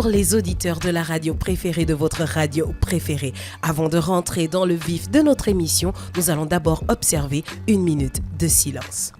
pour les auditeurs de la radio préférée de votre radio préférée. Avant de rentrer dans le vif de notre émission, nous allons d'abord observer une minute de silence.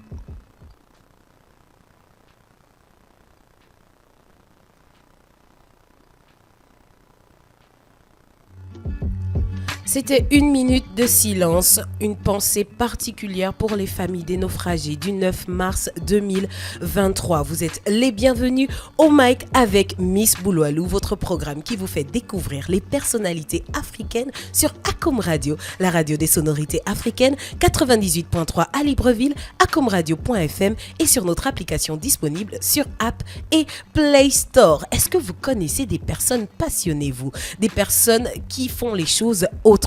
C'était une minute de silence, une pensée particulière pour les familles des naufragés du 9 mars 2023. Vous êtes les bienvenus au mic avec Miss Bouloualou, votre programme qui vous fait découvrir les personnalités africaines sur Acom Radio, la radio des sonorités africaines, 98.3 à Libreville, acomradio.fm et sur notre application disponible sur App et Play Store. Est-ce que vous connaissez des personnes passionnées, vous? Des personnes qui font les choses autrement?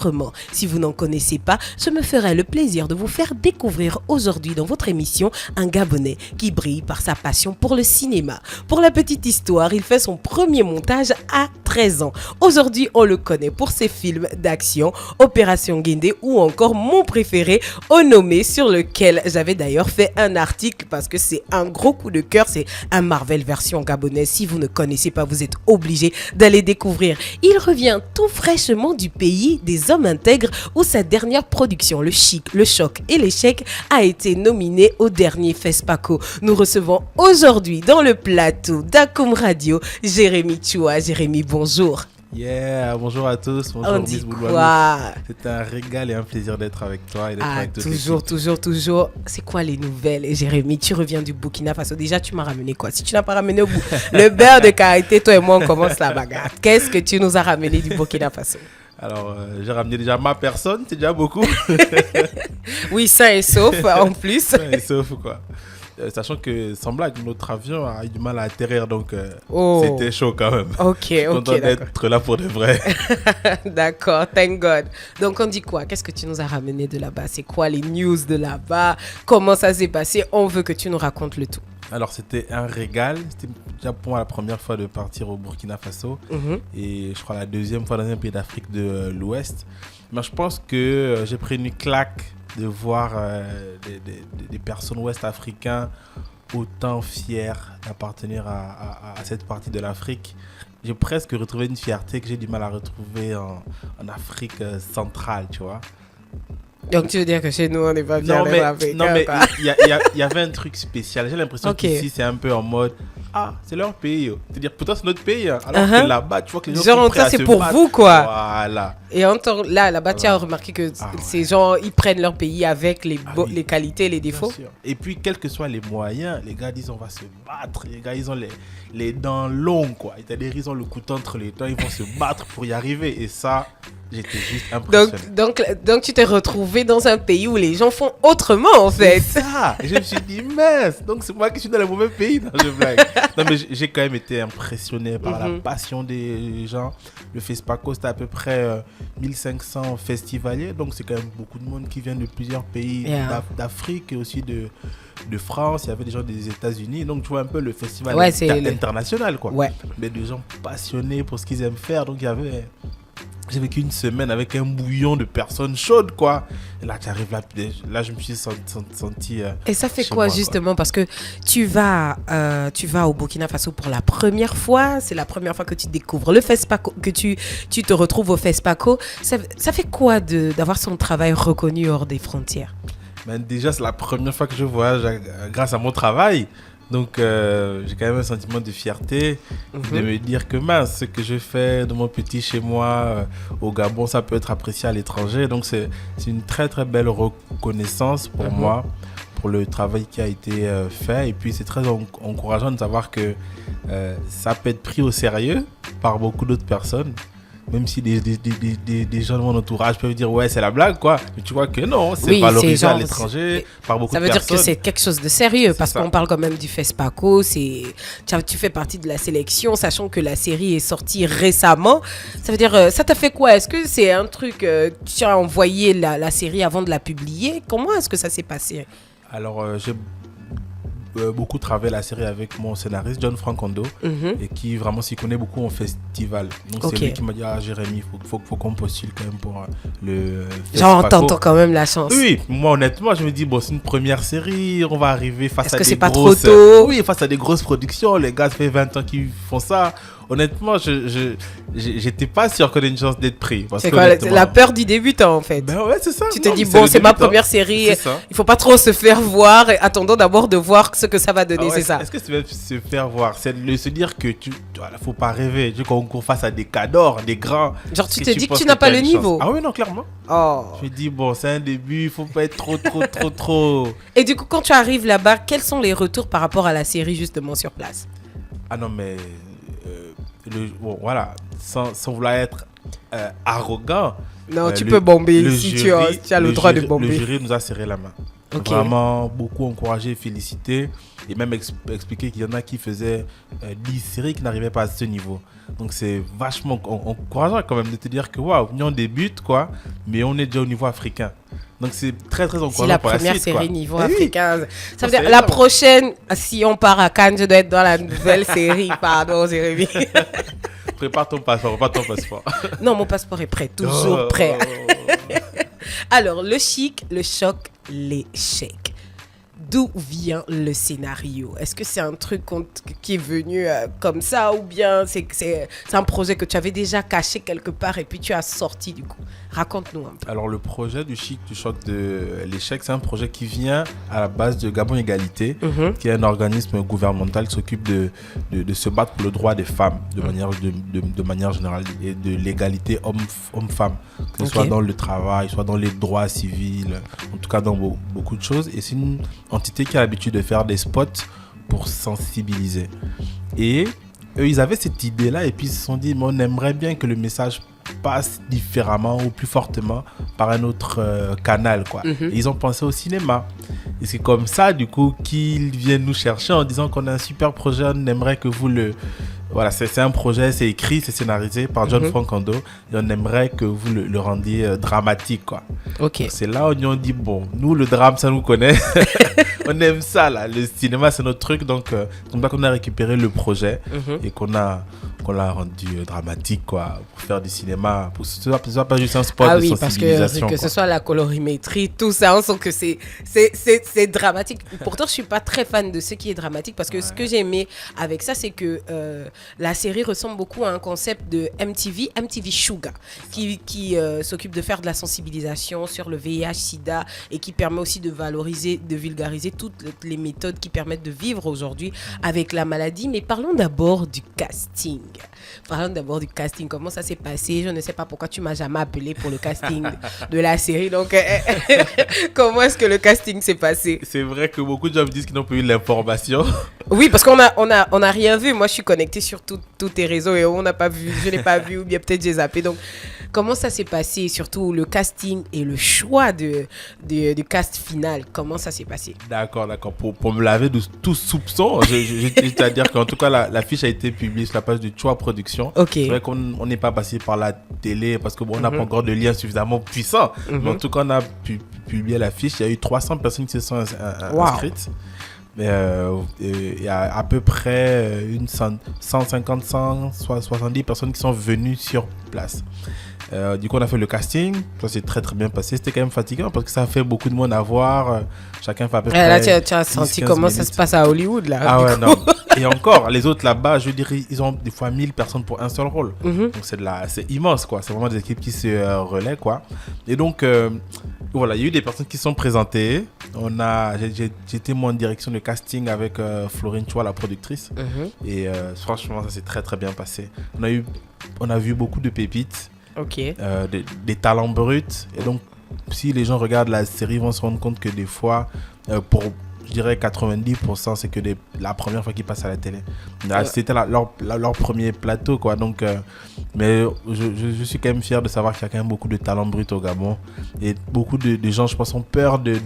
Si vous n'en connaissez pas, je me ferai le plaisir de vous faire découvrir aujourd'hui dans votre émission un Gabonais qui brille par sa passion pour le cinéma. Pour la petite histoire, il fait son premier montage à 13 ans. Aujourd'hui, on le connaît pour ses films d'action, Opération Guindé ou encore mon préféré, Onomé, sur lequel j'avais d'ailleurs fait un article parce que c'est un gros coup de cœur, c'est un Marvel version gabonaise. Si vous ne connaissez pas, vous êtes obligé d'aller découvrir. Il revient tout fraîchement du pays des hommes intègres où sa dernière production, Le Chic, Le Choc et l'Échec, a été nominée au dernier FESPACO. Nous recevons aujourd'hui dans le plateau d'Acom Radio Jérémy Choua. Jérémy, bonjour. Yeah, bonjour à tous, bonjour Miss Bouloualou. C'est un régal et un plaisir d'être avec toi et d'être avec toute l'équipe. Toujours. C'est quoi les nouvelles, Jérémy? Tu reviens du Burkina Faso. Déjà, tu m'as ramené quoi? Si tu n'as pas ramené le beurre de karité, toi et moi, on commence la bagarre. Qu'est-ce que tu nous as ramené du Burkina Faso? Alors, j'ai ramené déjà ma personne, c'est déjà beaucoup. Oui, sain et sauf en plus. Sain et sauf, quoi. Sachant que, sans blague, notre avion a eu du mal à atterrir, donc c'était chaud quand même. Ok, content d'être là pour de vrai. D'accord, thank God. Donc, on dit quoi? Qu'est-ce que tu nous as ramené de là-bas? C'est quoi les news de là-bas? Comment ça s'est passé? On veut que tu nous racontes le tout. Alors, c'était un régal. C'était déjà pour moi la première fois de partir au Burkina Faso. Et je crois la deuxième fois dans un pays d'Afrique de l'Ouest. Mais je pense que j'ai pris une claque de voir des personnes ouest-africains autant fiers d'appartenir à cette partie de l'Afrique. J'ai presque retrouvé une fierté que j'ai du mal à retrouver en Afrique centrale, tu vois. Donc tu veux dire que chez nous, on n'est pas bien les Africains? Non, mais il y avait un truc spécial. J'ai l'impression qu'ici, c'est un peu en mode... Ah, c'est leur pays. C'est-à-dire, pourtant, c'est notre pays. Alors que là-bas, tu vois que les gens sont prêts à se battre. Genre, ça, c'est pour vous, quoi. Voilà. Et là-bas, tu as remarqué que ces gens, ils prennent leur pays avec les qualités et les défauts. Et puis, quels que soient les moyens, les gars disent on va se battre. Les gars, ils ont les dents longues, quoi. C'est-à-dire, ils ont le couteau entre les dents. Ils vont se battre pour y arriver. Et ça... J'étais juste impressionné. Donc tu t'es retrouvé dans un pays où les gens font autrement, en fait. C'est ça. Et je me suis dit, mince. Donc c'est moi qui suis dans le mauvais pays. Non, je blague. Non, mais j'ai quand même été impressionné par la passion des gens. Le FESPACO, c'était à peu près 1500 festivaliers. Donc c'est quand même beaucoup de monde qui vient de plusieurs pays d'Afrique et aussi de France. Il y avait des gens des États-Unis. Donc tu vois un peu le festival international, quoi. Ouais. Mais des gens passionnés pour ce qu'ils aiment faire. Donc il y avait... J'ai vécu une semaine avec un bouillon de personnes chaudes, quoi. Et là, tu arrives là, je me suis senti et ça fait quoi, justement, quoi. Parce que tu vas au Burkina Faso pour la première fois. C'est la première fois que tu découvres le FESPACO, que tu te retrouves au FESPACO. Ça fait quoi d'avoir son travail reconnu hors des frontières? Déjà, c'est la première fois que je voyage grâce à mon travail. Donc, j'ai quand même un sentiment de fierté de me dire que mince, ce que je fais de mon petit chez moi au Gabon, ça peut être apprécié à l'étranger. Donc, c'est une très, très belle reconnaissance pour moi, pour le travail qui a été fait. Et puis, c'est très encourageant de savoir que ça peut être pris au sérieux par beaucoup d'autres personnes. Même si des gens de mon entourage peuvent dire ouais c'est la blague quoi, mais tu vois que non, c'est valorisé à l'étranger par beaucoup de personnes. Ça veut dire que c'est quelque chose de sérieux parce qu'on parle quand même du FESPACO, tu fais partie de la sélection, sachant que la série est sortie récemment. Ça veut dire, ça t'a fait quoi? Est-ce que c'est un truc, tu as envoyé la série avant de la publier? Comment est-ce que ça s'est passé? Alors j'ai beaucoup travaillé la série avec mon scénariste John Francondo et qui vraiment s'y connaît beaucoup en festival. Donc c'est lui qui m'a dit Jérémy, faut qu'on postule quand même pour le FESPACO. Genre t'entends quand même la chance. Oui, moi honnêtement je me dis c'est une première série, on va arriver face à des grosses... Est-ce que c'est pas trop tôt? Oui, face à des grosses productions, les gars ça fait 20 ans qu'ils font ça. honnêtement, j'étais pas sûr qu'on ait une chance d'être pris. C'est quoi la peur du débutant en fait? Ben ouais, c'est ça. Tu te dis, bon, c'est ma première série, il faut pas trop se faire voir, attendons d'abord de voir ce que ça va donner, c'est ça. Est-ce que tu vas se faire voir? C'est de se dire que faut pas rêver. Tu concours face à des cadors, des grands. Genre, tu te dis que tu n'as pas le niveau. Ah oui, non, clairement. Oh. Je me dis, bon, c'est un début, il faut pas être trop. Et du coup, quand tu arrives là-bas, quels sont les retours par rapport à la série justement sur place? Ah non, mais bon, voilà, sans vouloir être arrogant. Non, tu peux bomber si tu as le droit de bomber. Le jury nous a serré la main. Okay. Vraiment beaucoup encouragé, félicité et même expliqué qu'il y en a qui faisaient 10 séries qui n'arrivaient pas à ce niveau. Donc c'est vachement encourageant quand même de te dire que waouh, on débute quoi, mais on est déjà au niveau africain. Donc c'est très très encourageant pour la suite. C'est la première série quoi. niveau africain. Ça veut dire la prochaine, si on part à Cannes, je dois être dans la nouvelle série. Pardon, Jérémy. Prépare ton passeport, Non, mon passeport est prêt, toujours prêt. Alors, le chic, le choc, l'échec. D'où vient le scénario? Est-ce que c'est un truc qui est venu comme ça ou bien c'est un projet que tu avais déjà caché quelque part et puis tu as sorti du coup? Raconte-nous un peu. Alors le projet du chic, du choc, de l'échec, c'est un projet qui vient à la base de Gabon Égalité, qui est un organisme gouvernemental qui s'occupe de se battre pour le droit des femmes de manière générale et de l'égalité homme-femme, que ce soit dans le travail, soit dans les droits civils, en tout cas dans beaucoup de choses. Et c'est une entité qui a l'habitude de faire des spots pour sensibiliser. Et eux, ils avaient cette idée-là et puis ils se sont dit, mais on aimerait bien que le message passe différemment ou plus fortement par un autre canal, quoi. Et ils ont pensé au cinéma. Et c'est comme ça, du coup, qu'ils viennent nous chercher en disant qu'on a un super projet, on aimerait que vous le... Voilà, c'est un projet, c'est écrit, c'est scénarisé par John Francando et on aimerait que vous le rendiez dramatique, quoi. Ok. Donc, c'est là où ils ont dit, bon, nous, le drame, ça nous connaît. On aime ça, là. Le cinéma, c'est notre truc. Donc, comme ça qu'on a récupéré le projet et qu'on l'a rendu dramatique, quoi, pour faire du cinéma. Pour que ce soit pas juste un spot de sensibilisation. Parce que ce soit la colorimétrie, tout ça, on sent que c'est dramatique. Pourtant, je suis pas très fan de ce qui est dramatique parce que ce que j'ai aimé avec ça, c'est que la série ressemble beaucoup à un concept de MTV Sugar, qui s'occupe de faire de la sensibilisation sur le VIH/SIDA et qui permet aussi de valoriser, de vulgariser toutes les méthodes qui permettent de vivre aujourd'hui avec la maladie. Mais parlons d'abord du casting. Comment ça s'est passé? Je ne sais pas pourquoi tu m'as jamais appelé pour le casting de la série. Donc, comment est-ce que le casting s'est passé? C'est vrai que beaucoup de gens me disent qu'ils n'ont pas eu l'information. Oui, parce qu'on a rien vu. Moi, je suis connectée sur tous tes réseaux et on n'a pas vu. Je n'ai pas vu ou bien peut-être j'ai zappé. Donc, comment ça s'est passé? Surtout le casting et le choix du cast final. Comment ça s'est passé? D'accord. Pour me laver de tout soupçon, je à dire qu'en tout cas, la fiche a été publiée sur la page de Choix Production. Okay. C'est vrai qu'on n'est pas passé par la télé parce qu'on n'a pas encore de lien suffisamment puissant. Mais en tout cas, on a publié la fiche. Il y a eu 300 personnes qui se sont inscrites. Il y a à peu près 170 personnes qui sont venues sur place. Du coup, on a fait le casting. Ça s'est très très bien passé. C'était quand même fatigant parce que ça fait beaucoup de monde à voir. Chacun fait à peu près. Là, tu as senti comment ça se passe à Hollywood là. Ah ouais, non. Et encore, les autres là-bas, je dirais, ils ont des fois 1000 personnes pour un seul rôle. Donc c'est immense, quoi. C'est vraiment des équipes qui se relaient, quoi. Et donc, voilà, il y a eu des personnes qui sont présentées. J'étais moi en direction de casting avec Florine Chua, la productrice. Et franchement, ça s'est très très bien passé. On a vu beaucoup de pépites. Des talents bruts. Et donc, si les gens regardent la série, ils vont se rendre compte que des fois, pour je dirais 90%, c'est que la première fois qu'ils passent à la télé. C'était leur premier plateau, quoi. Donc, mais je suis quand même fier de savoir qu'il y a quand même beaucoup de talents bruts au Gabon. Et beaucoup de gens, je pense, ont peur de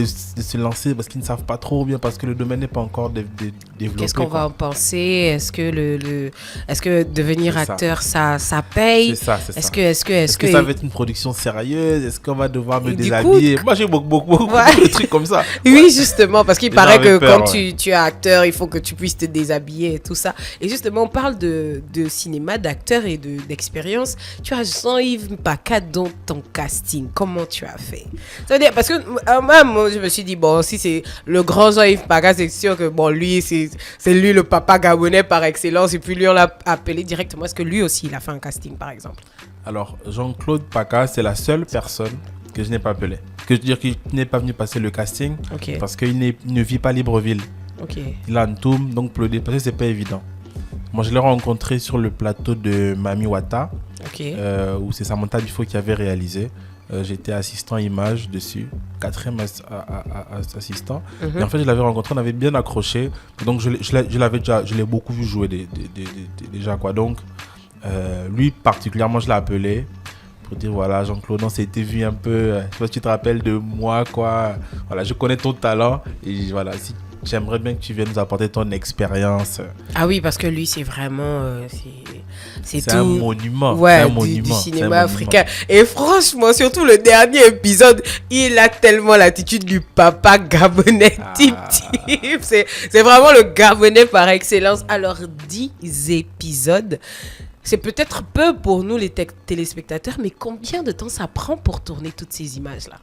se lancer parce qu'ils ne savent pas trop bien, parce que le domaine n'est pas encore développé. Qu'est-ce qu'on va en penser? Est-ce que devenir acteur, ça paye? C'est ça. Est-ce que ça va être une production sérieuse? Est-ce qu'on va devoir me déshabiller? Moi, j'ai beaucoup de trucs comme ça. Oui, justement. justement, parce qu'il paraît que quand tu es acteur, il faut que tu puisses te déshabiller et tout ça. Et justement, on parle de cinéma, d'acteurs et d'expérience. Tu as Jean-Yves Mpaka dans ton casting. Comment tu as fait? Ça veut dire, parce que moi, je me suis dit, bon, si c'est le grand Jean-Yves Mpaka, c'est sûr que bon, lui, c'est lui le papa gabonais par excellence. Et puis lui, on l'a appelé directement. Est-ce que lui aussi, il a fait un casting, par exemple? Alors, Jean-Claude Mpaka, c'est la seule personne que je n'ai pas appelé. Que je veux dire qu'il n'est pas venu passer le casting parce qu'il ne vit pas à Libreville. Il a un toum, donc pour le déplacer, c'est pas évident. Moi, je l'ai rencontré sur le plateau de Mami Wata, où c'est Samantha Bifo qui avait réalisé. J'étais assistant image dessus, 4e assistant. Et en fait, je l'avais rencontré, on avait bien accroché. Donc, je l'ai beaucoup vu jouer déjà, quoi. Donc, lui particulièrement, je l'ai appelé pour dire voilà, Jean-Claude, on s'était vu un peu, je sais pas si tu te rappelles de moi, quoi. Voilà, je connais ton talent et voilà, si j'aimerais bien que tu viennes nous apporter ton expérience. Ah oui, parce que lui, c'est vraiment c'est un monument. Ouais, c'est un monument. Du cinéma africain. Et franchement, surtout le dernier épisode, il a tellement l'attitude du papa gabonais type. C'est vraiment le gabonais par excellence. Alors, 10 épisodes. C'est peut-être peu pour nous les téléspectateurs, mais combien de temps ça prend pour tourner toutes ces images-là?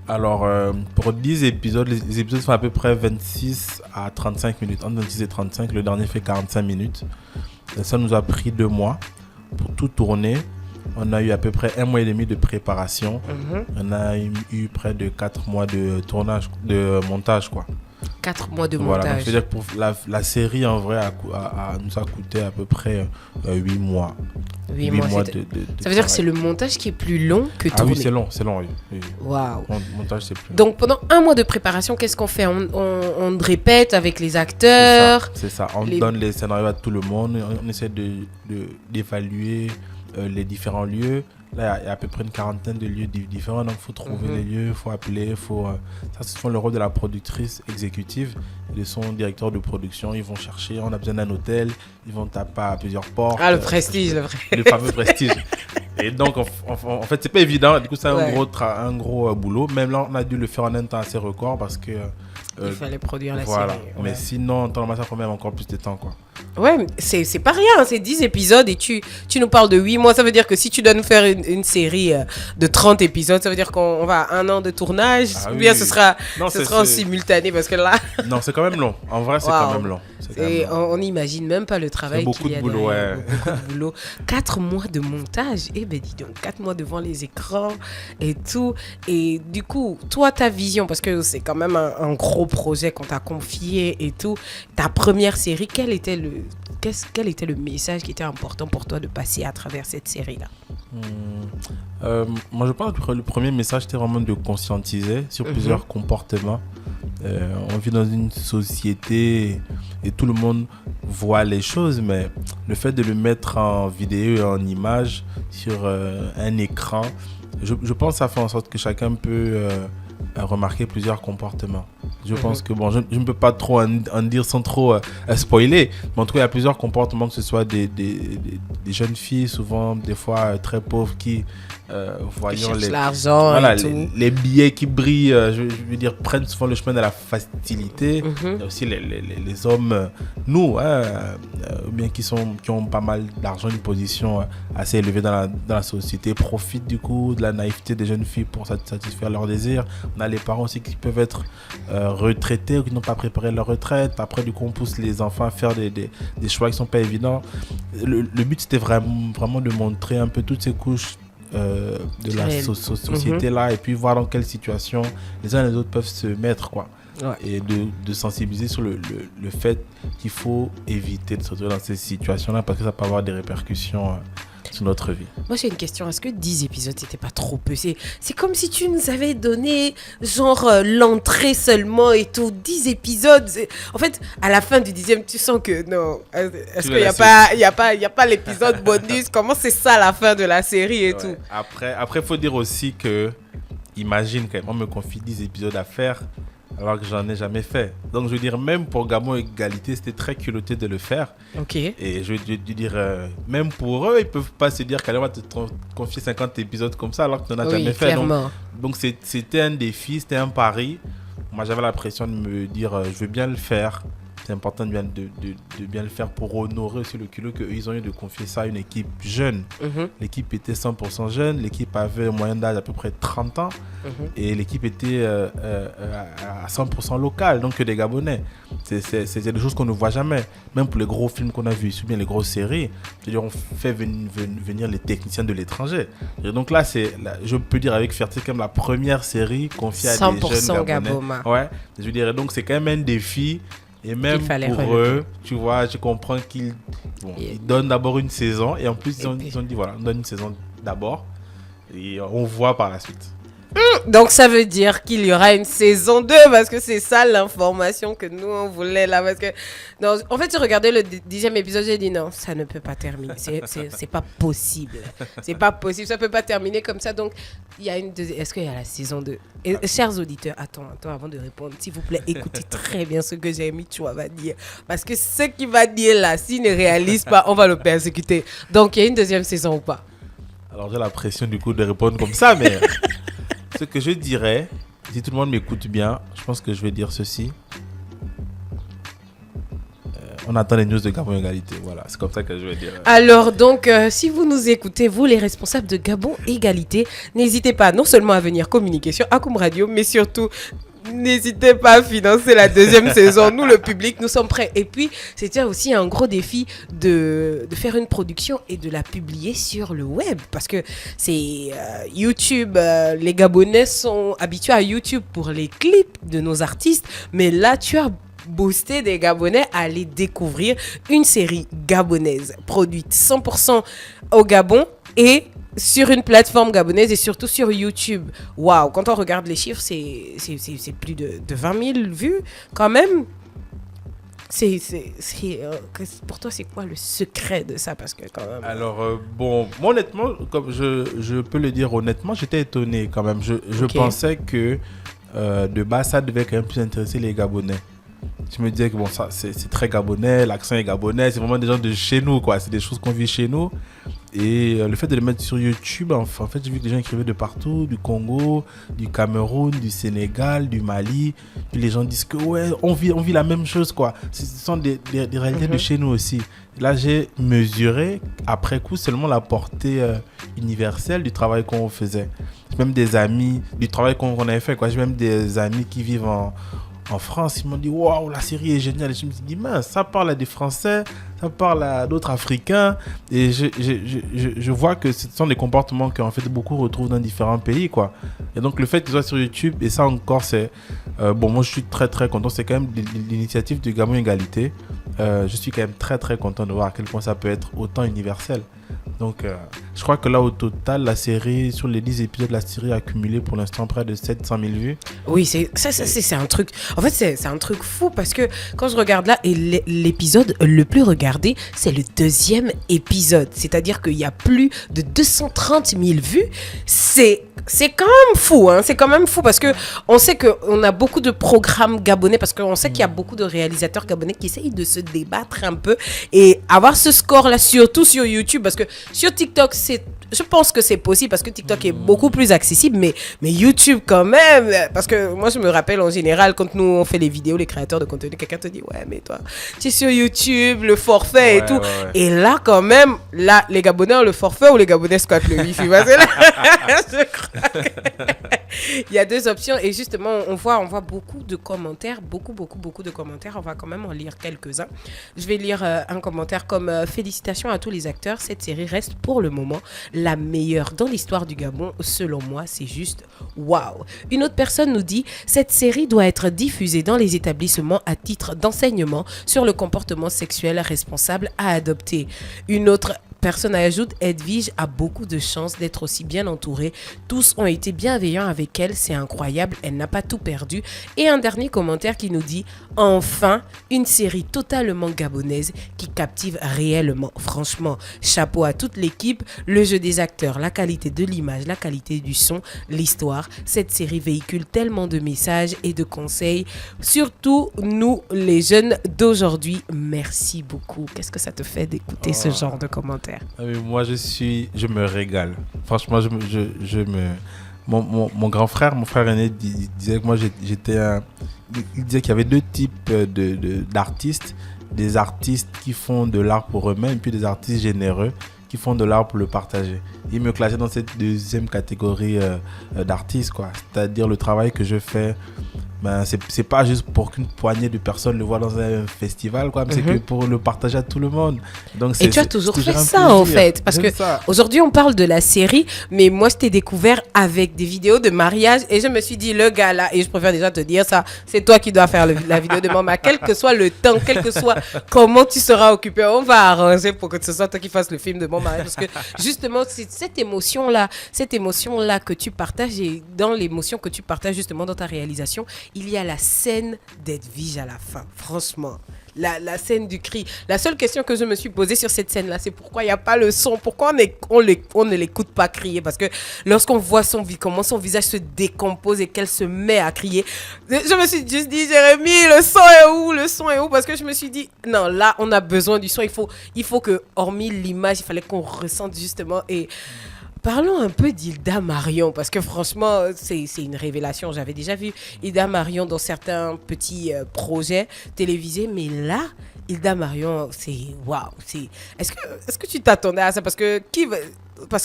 Alors, pour 10 épisodes, les épisodes font à peu près 26 à 35 minutes. Entre 26 et 35, le dernier fait 45 minutes. Ça nous a pris 2 mois pour tout tourner. On a eu à peu près 1 mois et demi de préparation. On a eu près de 4 mois de tournage, de montage, quoi. 4 mois de voilà, montage. C'est-à-dire que pour la série, en vrai, nous a coûté à peu près 8 mois. 8 mois ça veut dire que c'est le montage qui est plus long que tourner. Ah oui, c'est long, oui. Waouh. Le montage, c'est plus long. Donc, pendant 1 mois de préparation, qu'est-ce qu'on fait? On répète avec les acteurs. C'est ça. On donne les scénarios à tout le monde. On essaie d'évaluer les différents lieux. Là, il y a à peu près une 40aine de lieux différents. Donc, il faut trouver les lieux, il faut appeler. Ça, c'est souvent le rôle de la productrice exécutive, de son directeur de production. Ils vont chercher, on a besoin d'un hôtel. Ils vont taper à plusieurs portes. Ah, le prestige, le fameux prestige. Et donc, en fait, c'est pas évident. Du coup, c'est un gros boulot. Même là, on a dû le faire en un temps assez record parce que... il fallait produire la série. Ouais. Mais sinon, ça prend même encore plus de temps, quoi. Ouais, c'est pas rien, c'est 10 épisodes et tu nous parles de 8 mois. Ça veut dire que si tu dois nous faire une série de 30 épisodes, ça veut dire qu'on va à 1 an de tournage, ou bien ce sera en simultané parce que là... Non, c'est quand même long. En vrai, c'est quand même long. On n'imagine même pas le travail qu'il y a beaucoup de boulot. 4 mois de montage, eh ben dis donc, 4 mois devant les écrans et tout. Et du coup, toi, ta vision, parce que c'est quand même un gros projet qu'on t'a confié et tout, ta première série, quel était le message qui était important pour toi de passer à travers cette série-là? Moi, je pense que le premier message, c'était vraiment de conscientiser sur plusieurs comportements. On vit dans une société et tout le monde voit les choses, mais le fait de le mettre en vidéo et en image sur un écran, je pense que ça fait en sorte que chacun peut remarquer plusieurs comportements. Je pense que, bon, je ne peux pas trop en dire sans trop spoiler, mais en tout cas, il y a plusieurs comportements, que ce soit des jeunes filles, souvent, des fois, très pauvres, qui, voyant l'argent les billets qui brillent, je veux dire, prennent souvent le chemin de la facilité. Il y a aussi les hommes, nous, bien qui ont pas mal d'argent, une position assez élevée dans la société, profitent du coup de la naïveté des jeunes filles pour satisfaire leurs désirs. On a les parents aussi qui peuvent être retraités ou qui n'ont pas préparé leur retraite. Après, du coup, on pousse les enfants à faire des choix qui ne sont pas évidents. Le but, c'était vraiment de montrer un peu toutes ces couches de la société-là et puis voir dans quelle situation les uns et les autres peuvent se mettre, quoi. Ouais. Et de sensibiliser sur le fait qu'il faut éviter de se retrouver dans ces situations-là parce que ça peut avoir des répercussions sur notre vie. Moi, j'ai une question. Est-ce que 10 épisodes, c'était pas trop peu? C'est comme si tu nous avais donné, genre, l'entrée seulement et tout. 10 épisodes. En fait, à la fin du 10e, tu sens que non. Est-ce qu'il n'y a pas l'épisode bonus? Comment c'est ça la fin de la série et tout? Après, faut dire aussi que, imagine quand même, on me confie 10 épisodes à faire alors que j'en ai jamais fait. Donc, je veux dire, même pour Gabon Égalité, c'était très culotté de le faire. Ok. Et je veux dire, même pour eux, ils peuvent pas se dire qu'elle va te confier 50 épisodes comme ça alors que tu n'en as jamais fait. Donc, c'était un défi, c'était un pari. moi j'avais la pression de me dire je veux bien le faire. C'est important de bien le faire pour honorer aussi le culot qu'ils ont eu de confier ça à une équipe jeune. L'équipe était 100% jeune, l'équipe avait un moyen d'âge à peu près 30 ans et l'équipe était à 100% locale, donc que des Gabonais. C'est des choses qu'on ne voit jamais. Même pour les gros films qu'on a vus, ou bien les grosses séries, c'est-à-dire on fait venir les techniciens de l'étranger. Et donc là, je peux dire avec fierté, quand même la première série confiée à des jeunes Gabonais. Ouais, je dirais donc c'est quand même un défi. Et même pour eux, tu vois, je comprends qu'ils donnent d'abord une saison. Et en plus, ils ont dit, voilà, on donne une saison d'abord. Et on voit par la suite. Donc, ça veut dire qu'il y aura une saison 2. Parce que c'est ça l'information que nous, on voulait là. Parce que, non, en fait, j'ai regardé le 10e épisode. J'ai dit, non, ça ne peut pas terminer. C'est pas possible. C'est pas possible. Ça peut pas terminer comme ça. Donc, il y a une deuxième. Est-ce qu'il y a la saison 2 ? Et, chers auditeurs, attends, avant de répondre, s'il vous plaît, écoutez très bien ce que Jérémy Tchoua va dire. Parce que ce qu'il va dire là, s'il ne réalise pas, on va le persécuter. Donc, il y a une deuxième saison ou pas ? Alors, j'ai la pression du coup de répondre comme ça, mais ce que je dirais, si tout le monde m'écoute bien, je pense que je vais dire ceci. On attend les news de Gabon Égalité. Voilà, c'est comme ça que je vais dire. Alors donc, si vous nous écoutez, vous les responsables de Gabon Égalité, n'hésitez pas non seulement à venir communiquer sur Akoum Radio, mais surtout, n'hésitez pas à financer la deuxième saison. Nous, le public, nous sommes prêts. Et puis, c'était aussi un gros défi de faire une production et de la publier sur le web. Parce que c'est YouTube. Les Gabonais sont habitués à YouTube pour les clips de nos artistes. Mais là, tu as booster des Gabonais à aller découvrir une série gabonaise produite 100% au Gabon et sur une plateforme gabonaise et surtout sur YouTube. Waouh, quand on regarde les chiffres, c'est plus de 20 000 vues quand même. Pour toi, c'est quoi le secret de ça? Parce que quand même... Alors, bon, moi, honnêtement, comme je peux le dire honnêtement, j'étais étonné quand même. Je pensais que de base, ça devait quand même plus intéresser les Gabonais. Je me disais que bon, ça, c'est très gabonais, l'accent est gabonais, c'est vraiment des gens de chez nous, quoi. C'est des choses qu'on vit chez nous. Et le fait de les mettre sur YouTube, en fait, j'ai vu que des gens écrivaient de partout, du Congo, du Cameroun, du Sénégal, du Mali. Puis les gens disent que ouais, on vit la même chose, quoi. Ce sont des réalités de chez nous aussi. Là, j'ai mesuré, après coup, seulement la portée universelle du travail qu'on faisait. J'ai même des amis, du travail qu'on avait fait, quoi. J'ai même des amis qui vivent en France, ils m'ont dit waouh, la série est géniale. Et je me suis dit mince, ça parle à des Français, ça parle à d'autres Africains. Et je vois que ce sont des comportements qu'en fait beaucoup retrouvent dans différents pays, quoi. Et donc le fait qu'ils soient sur YouTube, et ça encore, c'est bon, moi je suis très très content. C'est quand même l'initiative du Gabon Égalité. Je suis quand même très très content de voir à quel point ça peut être autant universel. Donc, je crois que là, au total, la série, sur les 10 épisodes, la série a cumulé pour l'instant près de 700 000 vues. Oui, c'est un truc... En fait, c'est un truc fou parce que quand je regarde là, et l'épisode le plus regardé, c'est le 2e épisode. C'est-à-dire qu'il y a plus de 230 000 vues. C'est quand même fou, hein. C'est quand même fou parce qu'on sait qu'on a beaucoup de programmes gabonais, parce qu'on sait qu'il y a beaucoup de réalisateurs gabonais qui essayent de se débattre un peu et avoir ce score-là, surtout sur YouTube, parce que sur TikTok, je pense que c'est possible parce que TikTok est beaucoup plus accessible, mais YouTube quand même, parce que moi je me rappelle en général quand nous on fait les vidéos, les créateurs de contenu, quelqu'un te dit ouais mais toi tu es sur YouTube, le forfait et tout, et là quand même, là les Gabonais ont le forfait ou les Gabonais squattent le wifi, parce que là, je crois il y a 2 options et justement on voit beaucoup de commentaires, beaucoup de commentaires. On va quand même en lire quelques-uns. Je vais lire un commentaire comme félicitations à tous les acteurs, cette série reste pour le moment la meilleure dans l'histoire du Gabon, selon moi. C'est juste waouh. Une autre personne nous dit cette série doit être diffusée dans les établissements à titre d'enseignement sur le comportement sexuel responsable à adopter. Une autre personne ajoute Edwige a beaucoup de chance d'être aussi bien entourée. Tous ont été bienveillants avec elle, c'est incroyable, elle n'a pas tout perdu. Et un dernier commentaire qui nous dit enfin une série totalement gabonaise qui captive réellement. Franchement, chapeau à toute l'équipe, le jeu des acteurs, la qualité de l'image, la qualité du son, l'histoire. Cette série véhicule tellement de messages et de conseils, surtout nous les jeunes d'aujourd'hui. Merci beaucoup. Qu'est-ce que ça te fait d'écouter ce genre de commentaires? Moi, je me régale. Franchement, mon grand frère, mon frère aîné disait que moi, j'étais il disait qu'il y avait deux types d'artistes. Des artistes qui font de l'art pour eux-mêmes, puis des artistes généreux qui font de l'art pour le partager. Il me classait dans cette deuxième catégorie d'artistes, quoi. C'est-à-dire le travail que je fais, ben, c'est pas juste pour qu'une poignée de personnes le voient dans un festival, quoi, mais c'est que pour le partager à tout le monde. Donc, et tu as toujours fait ça, en fait. Parce que aujourd'hui, on parle de la série, mais moi, je t'ai découvert avec des vidéos de mariage et je me suis dit, le gars là, et je préfère déjà te dire ça, c'est toi qui dois faire la vidéo de maman, quel que soit le temps, quel que soit comment tu seras occupé, on va arranger pour que ce soit toi qui fasses le film de mon mariage. Parce que justement, c'est cette émotion-là que tu partages, et dans l'émotion que tu partages justement dans ta réalisation, il y a la scène d'Edwige à la fin, franchement. La scène du cri. La seule question que je me suis posée sur cette scène-là, c'est pourquoi il n'y a pas le son. Pourquoi on ne l'écoute pas crier? Parce que lorsqu'on voit comment son visage se décompose et qu'elle se met à crier, je me suis juste dit, Jérémy, le son est où? Le son est où? Parce que je me suis dit, non, là, on a besoin du son. Il faut que, hormis l'image, il fallait qu'on ressente justement. Et parlons un peu d'Hilda Marion, parce que franchement, c'est une révélation. J'avais déjà vu Hilda Marion dans certains petits projets télévisés, mais là, Hilda Marion, c'est waouh. Est-ce que tu t'attendais à ça? Parce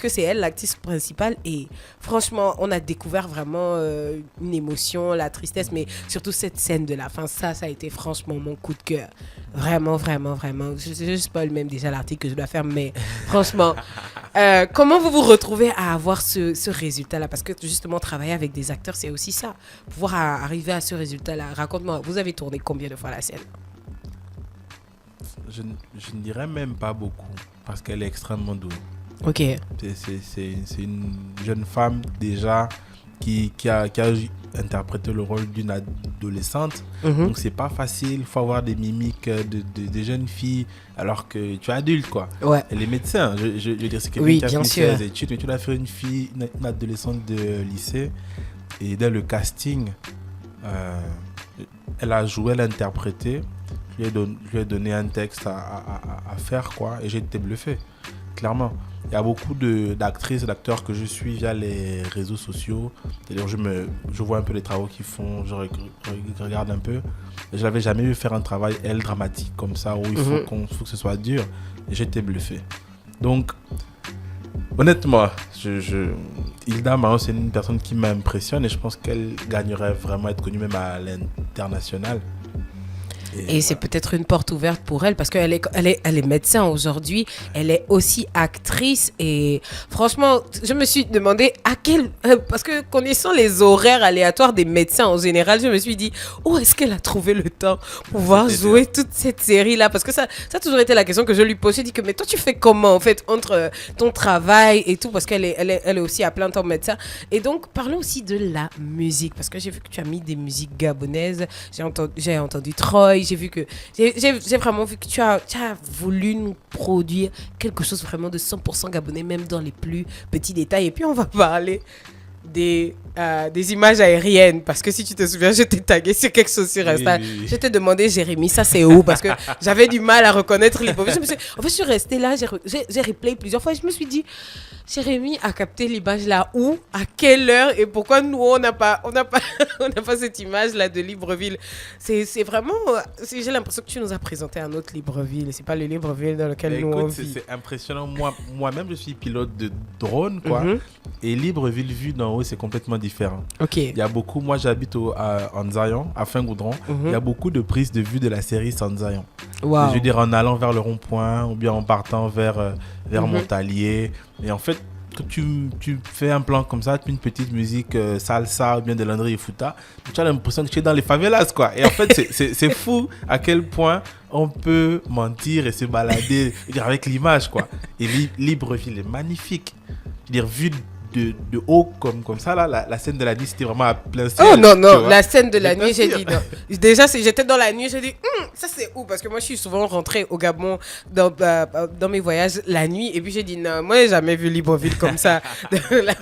que c'est elle l'actrice principale, et franchement, on a découvert vraiment une émotion, la tristesse, mais surtout cette scène de la fin. Ça a été franchement mon coup de cœur. Vraiment, vraiment, vraiment. Je spoil même déjà l'article que je dois faire, mais franchement, comment vous vous retrouvez à avoir ce résultat-là? Parce que justement, travailler avec des acteurs, c'est aussi ça. Pouvoir arriver à ce résultat-là. Raconte-moi, vous avez tourné combien de fois la scène? Je ne dirais même pas beaucoup, parce qu'elle est extrêmement douée. Ok. C'est une jeune femme déjà qui a interprété le rôle d'une adolescente. Donc c'est pas facile, il faut avoir des mimiques de jeunes filles alors que tu es adulte, quoi. Ouais. Elle est médecin, je veux dire, c'est quelqu'un qui a fait ses études, mais tu l'as fait une adolescente de lycée, et dans le casting, elle a joué, elle a interprété. Je lui ai donné un texte à faire, quoi, et j'ai été bluffé, clairement. Il y a beaucoup d'actrices et d'acteurs que je suis via les réseaux sociaux. C'est-à-dire, je vois un peu les travaux qu'ils font, je regarde un peu. Je n'avais jamais vu faire un travail, dramatique comme ça, où il faut que ce soit dur. Et j'ai été bluffé. Donc, honnêtement, Hilda Marion, c'est une personne qui m'impressionne, et je pense qu'elle gagnerait vraiment à être connue même à l'international. Et c'est peut-être une porte ouverte pour elle, parce qu'elle est médecin aujourd'hui, elle est aussi actrice, et franchement, je me suis demandé parce que connaissant les horaires aléatoires des médecins en général, je me suis dit, où est-ce qu'elle a trouvé le temps pour pouvoir jouer toute cette série-là? Parce que ça a toujours été la question que je lui posais. J'ai dit que, mais toi, tu fais comment, en fait, entre ton travail et tout, parce qu'elle est aussi à plein temps médecin. Et donc, parlons aussi de la musique, parce que j'ai vu que tu as mis des musiques gabonaises, j'ai entendu Troy. J'ai vraiment vu que tu as voulu nous produire quelque chose vraiment de 100% gabonais, même dans les plus petits détails. Et puis, on va parler des images aériennes, parce que si tu te souviens, je t'ai tagué sur quelque chose sur Insta. Oui. Je t'ai demandé, Jérémy, ça c'est où? Parce que j'avais du mal à reconnaître l'image. En fait, je suis restée là, j'ai replay plusieurs fois, et je me suis dit, Jérémy a capté l'image là où, à quelle heure, et pourquoi nous on n'a pas cette image là de Libreville? C'est vraiment, j'ai l'impression que tu nous as présenté un autre Libreville, c'est pas le Libreville dans lequel nous on vit. C'est impressionnant. Moi-même je suis pilote de drone, quoi, et Libreville vu d'en haut c'est complètement différent. Ok. Il y a beaucoup, moi j'habite en Zayan, à Fingoudron, il y a beaucoup de prises de vue de la série Sanzayan. Wow. Je veux dire, en allant vers le rond-point ou bien en partant vers Montalier. Et en fait, quand tu fais un plan comme ça, une petite musique salsa ou bien de Landry et Fouta, tu as l'impression que tu es dans les favelas, quoi. Et en fait, c'est fou à quel point on peut mentir et se balader avec l'image, quoi. Et Libreville est magnifique. Je veux dire, vu de haut comme ça, là, la scène de la nuit, c'était vraiment à plein ciel. Oh non, la scène de la nuit, j'ai dit non. Déjà, j'étais dans la nuit, j'ai dit, ça c'est où? Parce que moi, je suis souvent rentrée au Gabon dans mes voyages la nuit, et puis j'ai dit, non, moi, j'ai jamais vu Libreville comme ça,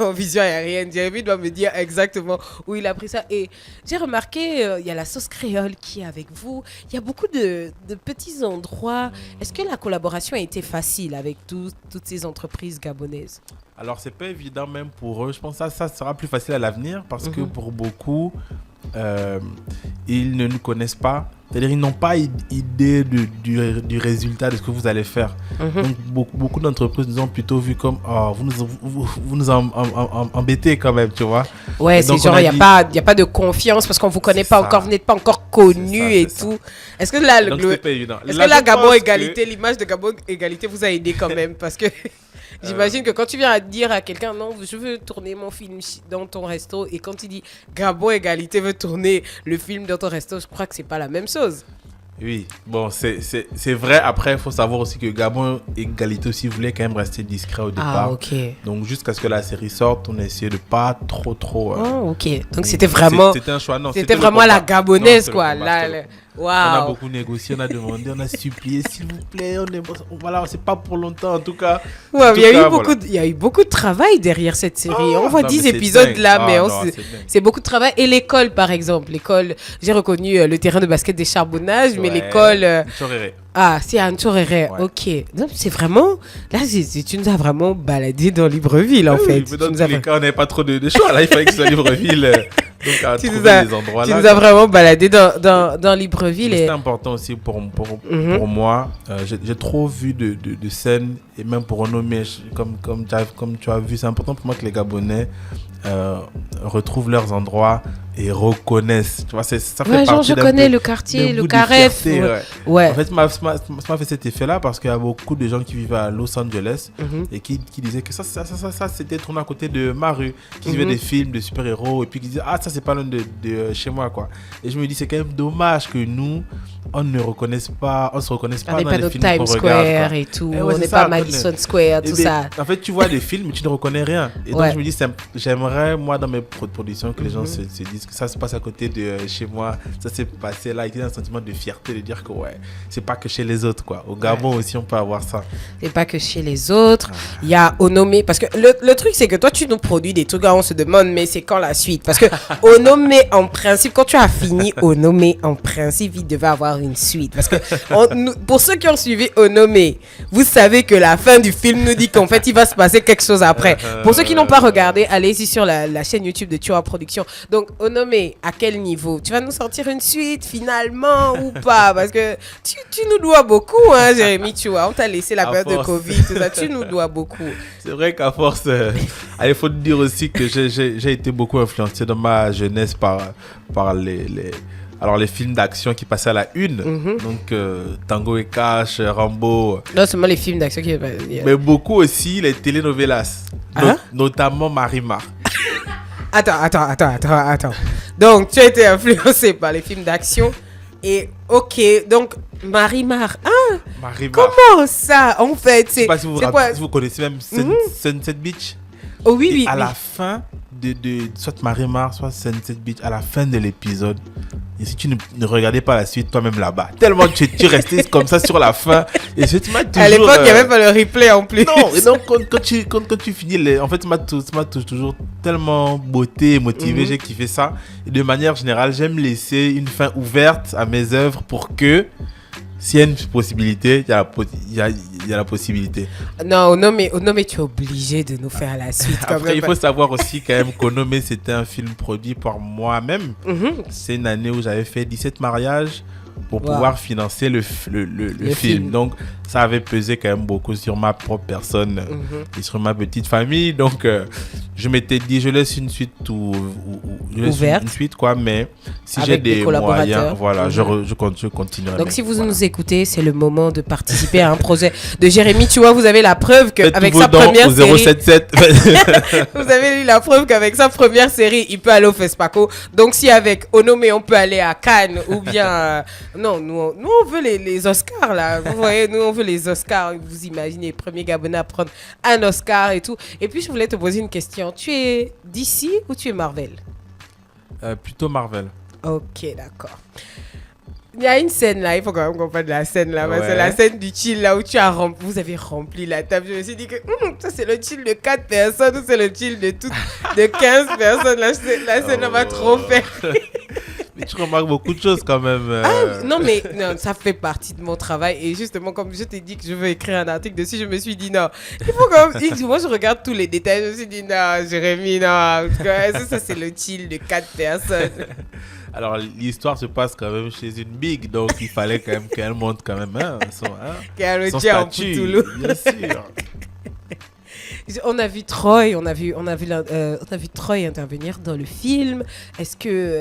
en vision aérienne. Jérémy doit me dire exactement où il a pris ça. Et j'ai remarqué, il y a la sauce créole qui est avec vous, il y a beaucoup de petits endroits. Est-ce que la collaboration a été facile avec toutes ces entreprises gabonaises? Alors, c'est pas évident même pour eux. Je pense que ça sera plus facile à l'avenir, parce que pour beaucoup, ils ne nous connaissent pas. C'est-à-dire ils n'ont pas idée du résultat de ce que vous allez faire. Donc beaucoup d'entreprises nous ont plutôt vu comme vous nous embêtez quand même, tu vois. Ouais, c'est genre il n'y a pas de confiance parce qu'on ne vous connaît pas encore, vous n'êtes pas encore connu et tout. Est-ce que là, Gabon Égalité, l'image de Gabon Égalité vous a aidé quand même parce que j'imagine que quand tu viens à dire à quelqu'un non, je veux tourner mon film dans ton resto et quand tu dis Gabon Égalité veut tourner le film dans ton resto, je crois que c'est pas la même chose. Oui, bon, c'est vrai. Après, il faut savoir aussi que Gabon Égalité aussi voulait quand même rester discret au départ. Ah, ok. Donc, jusqu'à ce que la série sorte, on a essayé de pas trop... ok. Donc, c'était vraiment... C'était un choix, non. C'était vraiment la gabonaise, quoi. On a beaucoup négocié, on a demandé, on a supplié, s'il vous plaît, voilà, c'est pas pour longtemps, en tout cas. Ouais, il y a eu beaucoup de travail derrière cette série. On voit 10 épisodes là, mais c'est beaucoup de travail. Et l'école, par exemple, j'ai reconnu le terrain de basket des Charbonnages, mais l'école... c'est à Anne-Choréré. Ok. Donc, c'est vraiment... Là, tu nous as vraiment baladé dans Libreville, en fait. Mais dans tous les cas, on n'avait pas trop de choix. Là, il fallait que ce soit Libreville. Donc, à trouver des endroits là. Tu nous as vraiment baladé dans Libreville. C'était important aussi pour moi. J'ai trop vu de scènes, et même pour renommer, comme tu as vu, c'est important pour moi que les Gabonais retrouvent leurs endroits et reconnaissent. Tu vois, ça fait partie je connais le quartier, le Carref. Ouais. En fait, ça m'a fait cet effet-là parce qu'il y a beaucoup de gens qui vivent à Los Angeles et qui disaient que ça c'était tourné à côté de ma rue, qui vivaient des films de super-héros et puis qui disaient ça c'est pas loin de chez moi, quoi. Et je me dis c'est quand même dommage que nous on se reconnaisse pas dans les films qu'on regarde. Square et tout, on n'est pas Madison Square, tout ça. En fait, tu vois des films mais tu ne reconnais rien. Et donc je me dis j'aimerais moi dans mes productions que les gens se disent que ça se passe à côté de chez moi, ça s'est passé là, il y a un sentiment de fierté de dire que c'est pas que chez les autres, quoi. Au Gabon aussi on peut avoir ça. C'est pas que chez les autres. Il y a Onomé parce que le truc c'est que toi tu nous produis des trucs, on se demande mais c'est quand la suite, parce que Onomé en principe quand tu as fini Onomé en principe il devait avoir une suite parce que pour ceux qui ont suivi Onomé, vous savez que la fin du film nous dit qu'en fait il va se passer quelque chose après. Pour ceux qui n'ont pas regardé, allez-y sur la chaîne YouTube de Tiwa Production. Donc Onomé, à quel niveau tu vas nous sortir une suite finalement ou pas, parce que tu nous dois beaucoup, hein, Jérémy, tu vois, on t'a laissé la période de Covid, tout ça, tu nous dois beaucoup. C'est vrai qu'à force, il faut te dire aussi que j'ai été beaucoup influencé dans ma jeunesse par les films d'action qui passaient à la une. Donc Tango et Cash, Rambo. Non seulement les films d'action qui... Mais beaucoup aussi les telenovelas, notamment Marimar. Attends. Donc, tu as été influencé par les films d'action. Et, ok, donc, Marimar. Marimar. Comment ça, en fait? Je sais pas si vous connaissez même Sunset Beach. Oh oui. À la fin de soit Marimar, soit Sunset Beach, à la fin de l'épisode, et si tu ne regardais pas la suite toi-même là-bas, tellement tu restais comme ça sur la fin, et tu m'as toujours... À l'époque, il n'y avait pas le replay en plus. Non, et donc quand tu finis, en fait, tu m'as toujours tellement beauté, motivé, j'ai kiffé ça. Et de manière générale, j'aime laisser une fin ouverte à mes œuvres pour que s'il y a une possibilité, il y a la possibilité. Non, mais tu es obligé de nous faire la suite. Après, il faut savoir aussi quand même qu'Onomé, c'était un film produit par moi-même. C'est une année où j'avais fait 17 mariages pour pouvoir financer le film. Donc, ça avait pesé quand même beaucoup sur ma propre personne et sur ma petite famille. Donc, je m'étais dit, je laisse une suite ouverte. Une suite, quoi, mais si j'ai des moyens, voilà, je continuerai. Donc, si vous nous écoutez, c'est le moment de participer à un projet de Jérémy. Tu vois, vous avez la preuve qu'avec sa première série... 077. Vous avez eu la preuve qu'avec sa première série, il peut aller au FESPACO. Donc, si avec Onomé, on peut aller à Cannes ou bien... Non, nous on veut les Oscars, là. Vous voyez, nous, on veut les Oscars. Vous imaginez, premier Gabonais à prendre un Oscar et tout. Et puis, je voulais te poser une question. Tu es DC ou tu es Marvel? Plutôt Marvel. Ok, d'accord. Il y a une scène là, il faut quand même qu'on parle de la scène là. C'est la scène du chill là où vous avez rempli la table. Je me suis dit que ça c'est le chill de 4 personnes ou c'est le chill de 15 personnes. La scène va trop faire. Mais tu remarques beaucoup de choses quand même. Non, ça fait partie de mon travail. Et justement, comme je t'ai dit que je veux écrire un article dessus, je me suis dit non. Il faut quand même... Moi, je regarde tous les détails. Je me suis dit non, Jérémy, non. Ça c'est le chill de 4 personnes. Alors, l'histoire se passe quand même chez une big, donc il fallait quand même qu'elle monte quand même son statut, bien sûr. On a vu Troy, on a vu Troy intervenir dans le film. Est-ce que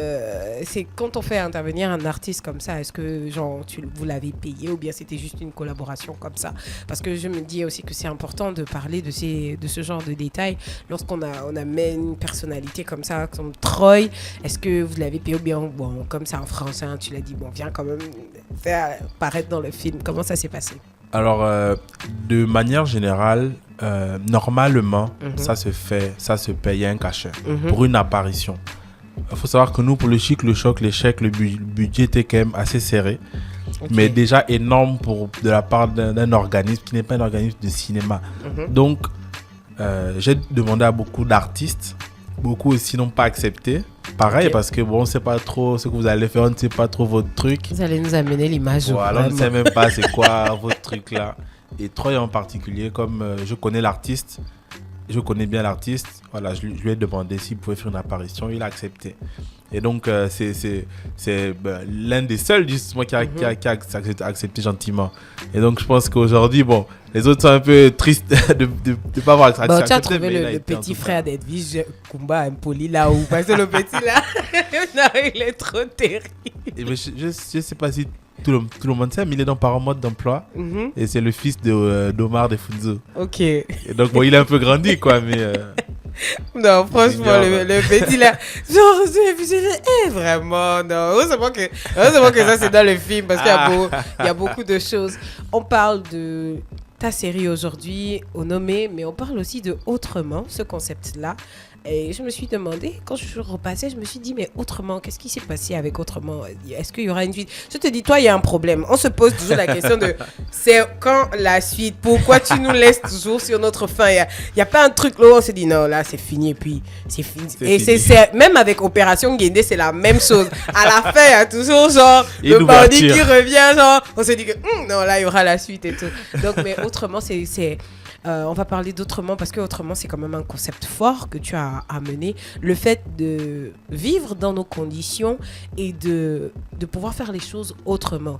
c'est quand on fait intervenir un artiste comme ça, est-ce que genre vous l'avez payé ou bien c'était juste une collaboration comme ça? Parce que je me dis aussi que c'est important de parler de ce genre de détails lorsqu'on amène une personnalité comme ça, comme Troy. Est-ce que vous l'avez payé ou bien bon comme ça en français, hein, tu l'as dit bon viens quand même faire paraître dans le film. Comment ça s'est passé? Alors, de manière générale, normalement, ça se paye un cachet pour une apparition. Il faut savoir que nous, pour le Chic, le Choc, les chèques, le budget était quand même assez serré, mais déjà énorme de la part d'un organisme qui n'est pas un organisme de cinéma. Donc, j'ai demandé à beaucoup d'artistes, beaucoup aussi n'ont pas accepté. Pareil, parce que bon, on ne sait pas trop ce que vous allez faire, on ne sait pas trop votre truc. Vous allez nous amener l'image. Voilà, on ne sait même pas c'est quoi votre truc là. Et Troy en particulier, comme je connais l'artiste, je connais bien l'artiste, voilà, je lui ai demandé s'il pouvait faire une apparition, il a accepté. Et donc, c'est l'un des seuls justement qui a accepté gentiment. Et donc, je pense qu'aujourd'hui, bon, les autres sont un peu tristes de ne pas avoir accepté. Tu as trouvé le petit frère d'Edwige Kumba impoli là où parce que le petit là, non, il est trop terrible. Et je ne sais pas si tout le monde sait, mais il est dans Parents Mode d'emploi. Et c'est le fils d'Omar Defunzo. Ok. Et donc, bon, il est un peu grandi, quoi, mais... Non, franchement, le petit là, genre, vraiment, non. Heureusement que ça, c'est dans le film, parce qu'il y a beaucoup de choses. On parle de ta série aujourd'hui, au nommé, mais on parle aussi de Autrement, ce concept-là. Et je me suis demandé, quand je suis repassée, je me suis dit, mais autrement, qu'est-ce qui s'est passé avec Autrement? Est-ce qu'il y aura une suite? Je te dis, toi, il y a un problème. On se pose toujours la question de, c'est quand la suite? Pourquoi tu nous laisses toujours sur notre fin? Il n'y a pas un truc là où on se dit, non, là, c'est fini, et puis c'est fini. C'est même avec Opération Guédé, c'est la même chose. À la fin, il y a toujours, genre, le bandit qui revient, genre, on se dit que, non, là, il y aura la suite et tout. Donc, mais Autrement, on va parler d'Autrement parce que Autrement, c'est quand même un concept fort que tu as amené. Le fait de vivre dans nos conditions et de pouvoir faire les choses autrement.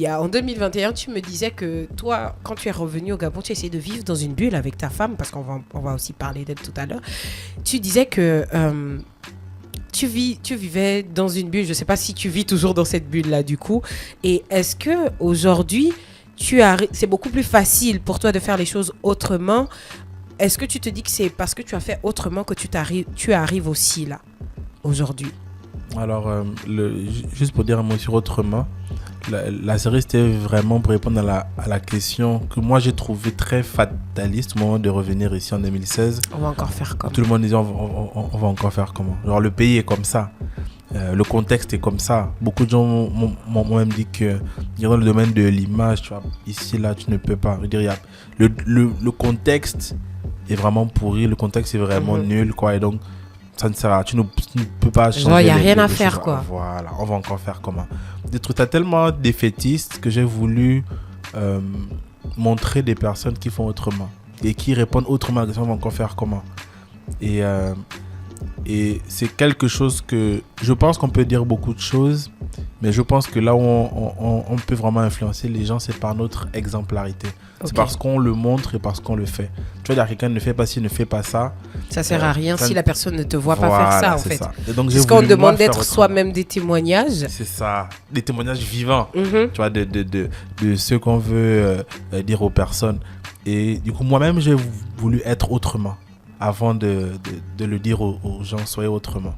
En 2021, tu me disais que toi, quand tu es revenu au Gabon, tu essayais de vivre dans une bulle avec ta femme, parce qu'on va aussi parler d'elle tout à l'heure. Tu disais que tu vivais dans une bulle. Je ne sais pas si tu vis toujours dans cette bulle-là, du coup. Et est-ce qu'aujourd'hui, c'est beaucoup plus facile pour toi de faire les choses autrement? Est-ce que tu te dis que c'est parce que tu as fait autrement que tu arrives aussi là, aujourd'hui? Alors, juste pour dire un mot sur Autrement, la série, c'était vraiment pour répondre à la question que moi, j'ai trouvé très fataliste au moment de revenir ici en 2016. On va encore faire comment? Tout le monde disait, on va encore faire comment? Genre, le pays est comme ça. Le contexte est comme ça. Beaucoup de gens m'ont même dit que dans le domaine de l'image, tu vois, ici, là, tu ne peux pas. Je veux dire, le contexte est vraiment pourri, le contexte est vraiment nul, quoi. Et donc, ça ne sert à rien. Tu ne peux pas changer. Il n'y a rien à faire, quoi. Voilà, on va encore faire comment? Des trucs tellement défaitistes que j'ai voulu montrer des personnes qui font autrement et qui répondent autrement à la question, on va encore faire comment? Et c'est quelque chose que je pense qu'on peut dire beaucoup de choses, mais je pense que là où on peut vraiment influencer les gens, c'est par notre exemplarité. Okay. C'est parce qu'on le montre et parce qu'on le fait. Tu vois, quelqu'un ne fait pas ci, ne fait pas ça. Ça sert à rien si la personne ne te voit pas faire ça, en fait. Et donc, c'est ce qu'on demande d'être soi-même des témoignages. C'est ça, des témoignages vivants, tu vois, de ce qu'on veut dire aux personnes. Et du coup, moi-même, j'ai voulu être autrement avant de le dire aux gens, soyez autrement.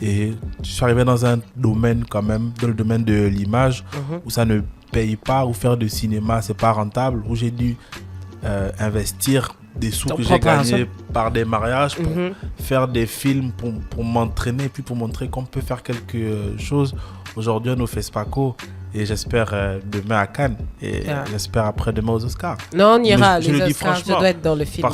Et je suis arrivé dans un domaine quand même, dans le domaine de l'image, où ça ne paye pas, où faire du cinéma, c'est pas rentable, où j'ai dû investir des sous que j'ai gagnés par des mariages pour faire des films, pour m'entraîner, et puis pour montrer qu'on peut faire quelque chose. Aujourd'hui, on au FESPACO, Et j'espère demain à Cannes. Et j'espère après-demain aux Oscars. Non, on ira. Je les le dis Oscars, je franchement. dois être dans le film.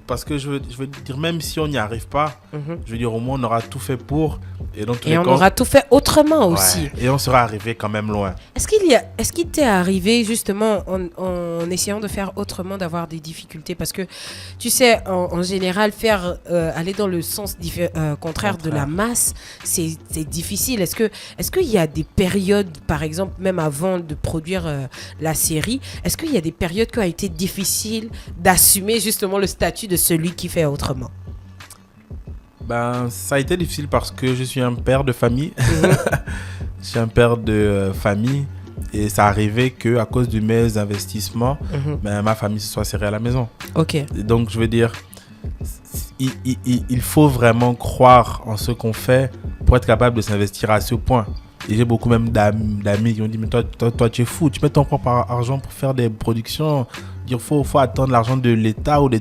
Parce que je veux dire, même si on n'y arrive pas, je veux dire, au moins on aura tout fait pour. Et, dans tous les on cas, aura tout fait autrement aussi. Et on sera arrivé quand même loin. Est-ce qu'il t'est arrivé justement en essayant de faire autrement, d'avoir des difficultés? Parce que tu sais, en général, aller dans le sens contraire de la masse, c'est difficile. Est-ce qu'il y a des périodes, par exemple, même avant de produire la série, est-ce qu'il y a des périodes qui ont été difficiles d'assumer justement le statut de celui qui fait autrement? Ben, ça a été difficile parce que je suis un père de famille. Je suis un père de famille et ça arrivait qu'à cause de mes investissements, ben, ma famille se soit serrée à la maison. Ok. Et donc, je veux dire, il faut vraiment croire en ce qu'on fait pour être capable de s'investir à ce point. Et j'ai beaucoup même d'amis qui ont dit, mais toi tu es fou, tu mets ton propre argent pour faire des productions. Il faut attendre l'argent de l'État ou des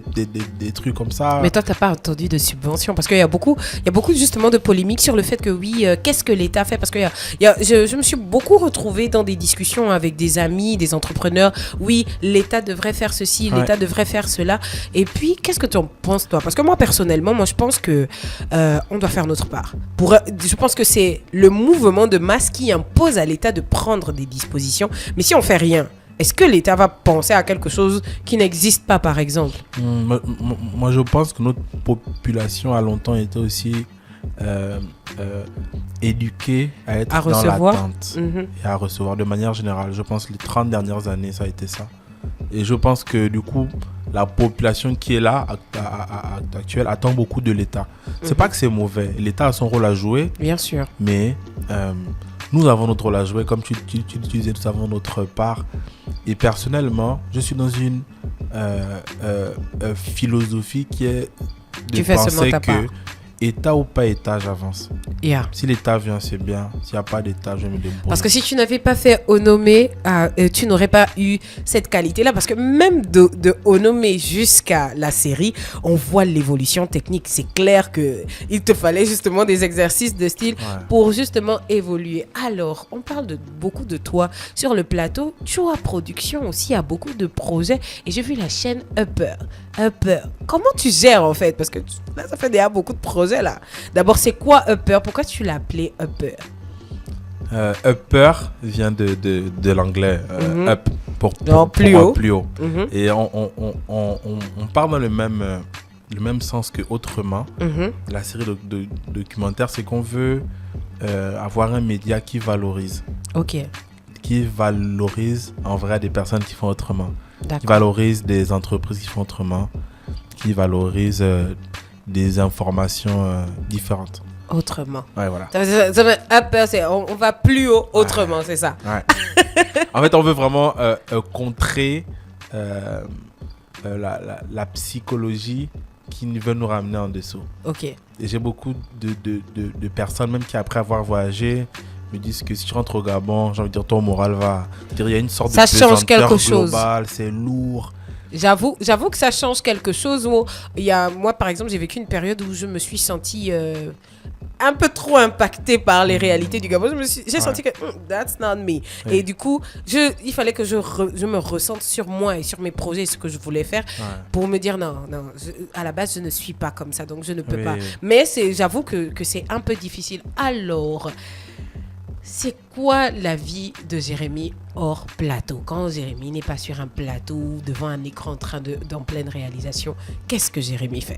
trucs comme ça. Mais toi, tu n'as pas entendu de subventions parce qu'il y a beaucoup justement de polémiques sur le fait que oui, qu'est-ce que l'État fait? Parce que je me suis beaucoup retrouvée dans des discussions avec des amis, des entrepreneurs. Oui, l'État devrait faire ceci, l'État devrait faire cela. Et puis, qu'est-ce que tu en penses, toi? Parce que moi, personnellement, je pense que on doit faire notre part. Je pense que c'est le mouvement de masse qui impose à l'État de prendre des dispositions. Mais si on fait rien, est-ce que l'État va penser à quelque chose qui n'existe pas, par exemple? Moi, je pense que notre population a longtemps été aussi éduquée à être dans l'attente et à recevoir de manière générale. Je pense que les 30 dernières années, ça a été ça. Et je pense que du coup, la population qui est là, actuelle, attend beaucoup de l'État. C'est pas que c'est mauvais. L'État a son rôle à jouer. Bien sûr. Mais nous avons notre rôle à jouer. Comme tu disais, nous avons notre part. Et personnellement, je suis dans une philosophie qui est de penser que État ou pas État, j'avance. Yeah. Si l'État vient, c'est bien. S'il n'y a pas d'État, je me débrouille. Parce que si tu n'avais pas fait Onomé, tu n'aurais pas eu cette qualité-là. Parce que même de Onomé jusqu'à la série, on voit l'évolution technique. C'est clair qu'il te fallait justement des exercices de style pour justement évoluer. Alors, on parle beaucoup de toi sur le plateau. Choa Production aussi a beaucoup de projets. Et j'ai vu la chaîne Upper. Comment tu gères en fait? Parce que là, ça fait déjà beaucoup de projets là. D'abord, c'est quoi Upper? Pourquoi tu l'as appelé Upper? Upper vient de l'anglais up pour plus haut. Et on part dans le même sens que autrement. La série de documentaires, c'est qu'on veut avoir un média qui valorise. Ok. Qui valorise en vrai des personnes qui font autrement. D'accord. Qui valorise des entreprises qui font autrement. Qui valorise des informations différentes. Autrement. Ouais, voilà. On va plus haut autrement, c'est ça. Ouais. En fait, on veut vraiment contrer la psychologie qui veut nous ramener en dessous. Ok. Et j'ai beaucoup de personnes, même qui après avoir voyagé, me disent que si tu rentres au Gabon, j'ai envie de dire, ton moral va... Il y a une sorte de pesanteur globale, c'est lourd. J'avoue que ça change quelque chose. Moi, par exemple, j'ai vécu une période où je me suis sentie un peu trop impactée par les réalités du Gabon. J'ai senti que that's not me. Oui. Et du coup, il fallait que je me ressente sur moi et sur mes projets, ce que je voulais faire, pour me dire non, à la base, je ne suis pas comme ça, donc je ne peux pas. Mais j'avoue que c'est un peu difficile. Alors... C'est quoi la vie de Jérémy hors plateau? Quand Jérémy n'est pas sur un plateau, devant un écran en pleine réalisation, qu'est-ce que Jérémy fait?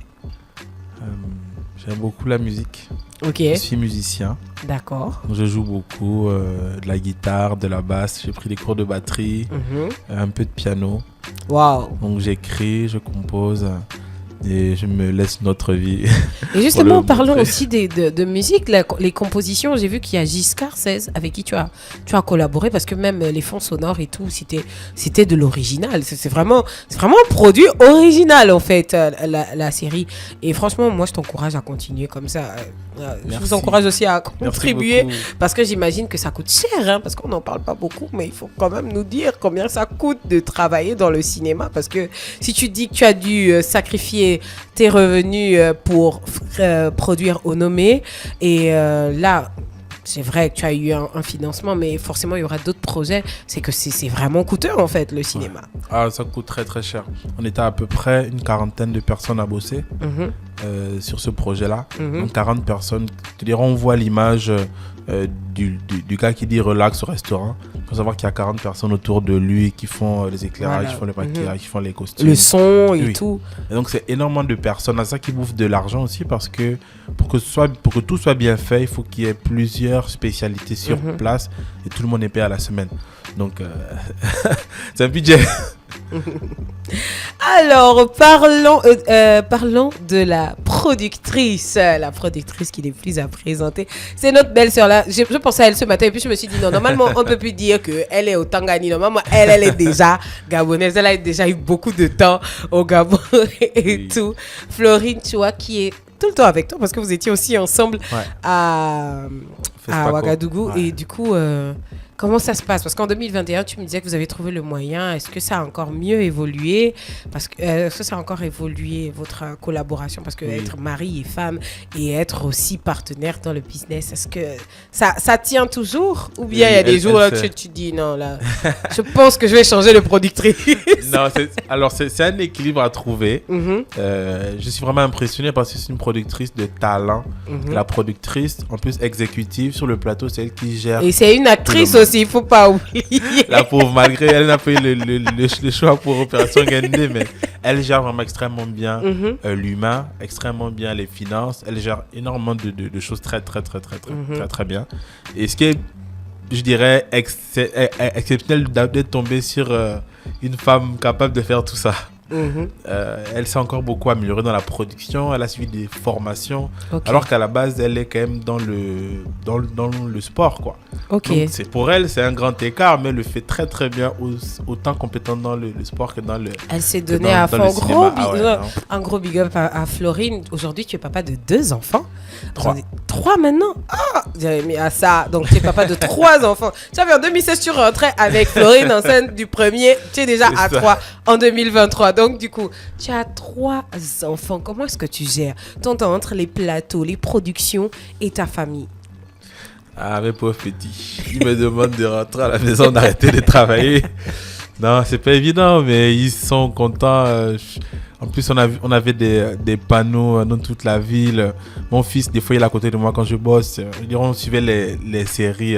J'aime beaucoup la musique. Ok. Je suis musicien. D'accord. Je joue beaucoup de la guitare, de la basse. J'ai pris des cours de batterie, un peu de piano. Wow. Donc j'écris, je compose. Et je me laisse notre vie. Et justement, parlons aussi de musique, les compositions. J'ai vu qu'il y a Giscard 16 avec qui tu as collaboré, parce que même les fonds sonores et tout, c'était de l'original. C'est vraiment un produit original en fait, la série. Et franchement, moi je t'encourage à continuer comme ça. Je vous encourage aussi à contribuer, parce que j'imagine que ça coûte cher, parce qu'on n'en parle pas beaucoup, mais il faut quand même nous dire combien ça coûte de travailler dans le cinéma, parce que si tu dis que tu as dû sacrifier tes revenus pour produire Onomé, et là c'est vrai que tu as eu un financement, mais forcément, il y aura d'autres projets. C'est que c'est vraiment coûteux, en fait, le cinéma. Ah, ça coûte très très cher. On était à peu près une quarantaine de personnes à bosser sur ce projet-là. Donc 40 personnes. On voit l'image du gars qui dit relax au restaurant. Il faut savoir qu'il y a 40 personnes autour de lui qui font les éclairages, qui font le maquillage, qui font les costumes. Le son et tout. Et donc c'est énormément de personnes. À ça qui bouffent de l'argent aussi parce que pour que tout soit bien fait, il faut qu'il y ait plusieurs spécialités sur place et tout le monde est payé à la semaine. Donc c'est un budget. Alors, parlons de la productrice qui n'est plus à présenter. C'est notre belle-sœur là. Je pensais à elle ce matin et puis je me suis dit non, normalement on peut plus dire qu'elle est au Tangani. Normalement, elle est déjà gabonaise. Elle a déjà eu beaucoup de temps au Gabon et tout. Florine, tu vois, qui est tout le temps avec toi parce que vous étiez aussi ensemble à Ouagadougou. Et du coup... comment ça se passe? Parce qu'en 2021, tu me disais que vous avez trouvé le moyen. Est-ce que ça a encore mieux évolué? Est-ce que ça a encore évolué, votre collaboration? Parce que être mari et femme et être aussi partenaire dans le business, est-ce que ça tient toujours? Ou bien il y a des jours où tu dis non, là, je pense que je vais changer de productrice. Non, c'est un équilibre à trouver. Je suis vraiment impressionné parce que c'est une productrice de talent. La productrice, en plus exécutive sur le plateau, c'est elle qui gère. Et c'est une actrice aussi, il ne faut pas oublier. La pauvre, malgré elle n'a pas eu le choix pour Opération Gandé, mais elle gère vraiment extrêmement bien l'humain, extrêmement bien les finances. Elle gère énormément de choses très, très, très, très, très, très, très bien. Et ce qui est, je dirais, exceptionnel d'être tombé sur une femme capable de faire tout ça. Elle s'est encore beaucoup améliorée dans la production, elle a suivi des formations, alors qu'à la base elle est quand même dans le sport quoi. Donc pour elle c'est un grand écart, mais elle le fait très très bien, autant compétente dans le sport que dans le elle s'est donnée à fond. Un gros big up à Florine. Aujourd'hui tu es papa de 2 enfants. 3 maintenant. J'avais mis à ça. Donc tu es papa de 3 enfants. Tu savais en 2016 tu rentrais avec Florine enceinte du premier, tu es déjà à 3 en 2023. Donc, du coup, tu as 3 enfants. Comment est-ce que tu gères ton temps entre les plateaux, les productions et ta famille? Ah, mes pauvres petits. Ils me demandent de rentrer à la maison, d'arrêter de travailler. Non, c'est pas évident, mais ils sont contents. En plus, on avait des panneaux dans toute la ville. Mon fils, des fois, il est à côté de moi quand je bosse. On suivait les séries,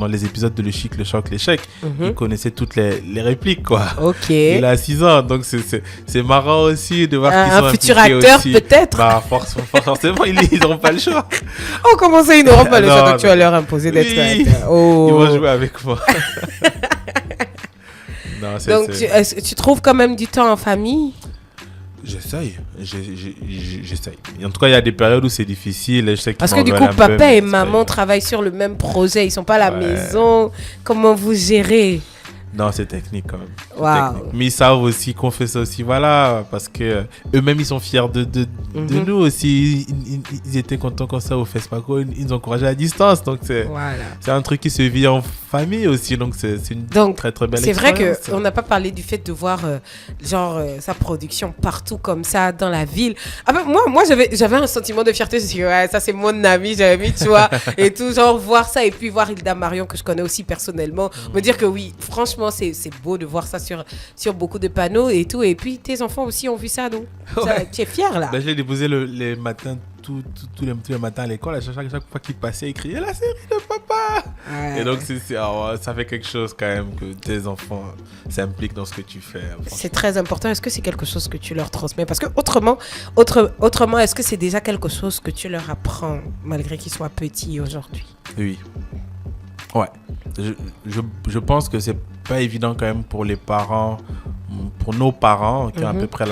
les épisodes de Le Chic, Le Choc, l'Échec. Il connaissait toutes les répliques, quoi. Il a 6 ans, donc c'est marrant aussi de voir qu'ils sont un futur acteur, aussi. Peut-être. Bah, forcément, ils n'auront pas le choix. Oh, comment ça, ils n'auront pas le choix? Donc, tu vas leur imposer d'être acteur. Ils vont jouer avec moi. Non, donc, tu trouves quand même du temps en famille? J'essaye. En tout cas, il y a des périodes où c'est difficile. Je sais parce que du coup, papa et maman travaillent sur le même projet. Ils ne sont pas à la maison. Comment vous gérez? Non, c'est technique quand même. Technique. Mais ils savent aussi qu'on fait ça aussi, voilà, parce que eux-mêmes ils sont fiers de nous aussi. Ils étaient contents quand ça au FESPACO, ils nous encourageaient à distance, donc c'est un truc qui se vit en famille aussi, donc c'est une très très belle expérience. C'est vrai qu'on n'a pas parlé du fait de voir sa production partout comme ça dans la ville. Ah ben, moi j'avais un sentiment de fierté, je me suis dit, ça c'est mon ami, j'avais mis, tu vois, et tout, genre voir ça et puis voir Hilda Marion que je connais aussi personnellement, me dire que oui, franchement c'est beau de voir ça sur beaucoup de panneaux et tout. Et puis tes enfants aussi ont vu ça, donc tu es fier là. Ben, je l'ai déposé les matins, tous les matins à l'école. À chaque fois qu'il passait, il criait la série de papa. Et donc ça fait quelque chose quand même que tes enfants s'impliquent dans ce que tu fais. C'est très important. Est-ce que c'est quelque chose que tu leur transmets? Parce que autrement, est-ce que c'est déjà quelque chose que tu leur apprends malgré qu'ils soient petits aujourd'hui? Oui. Ouais. Je pense que c'est pas évident quand même pour les parents, pour nos parents qui ont à peu près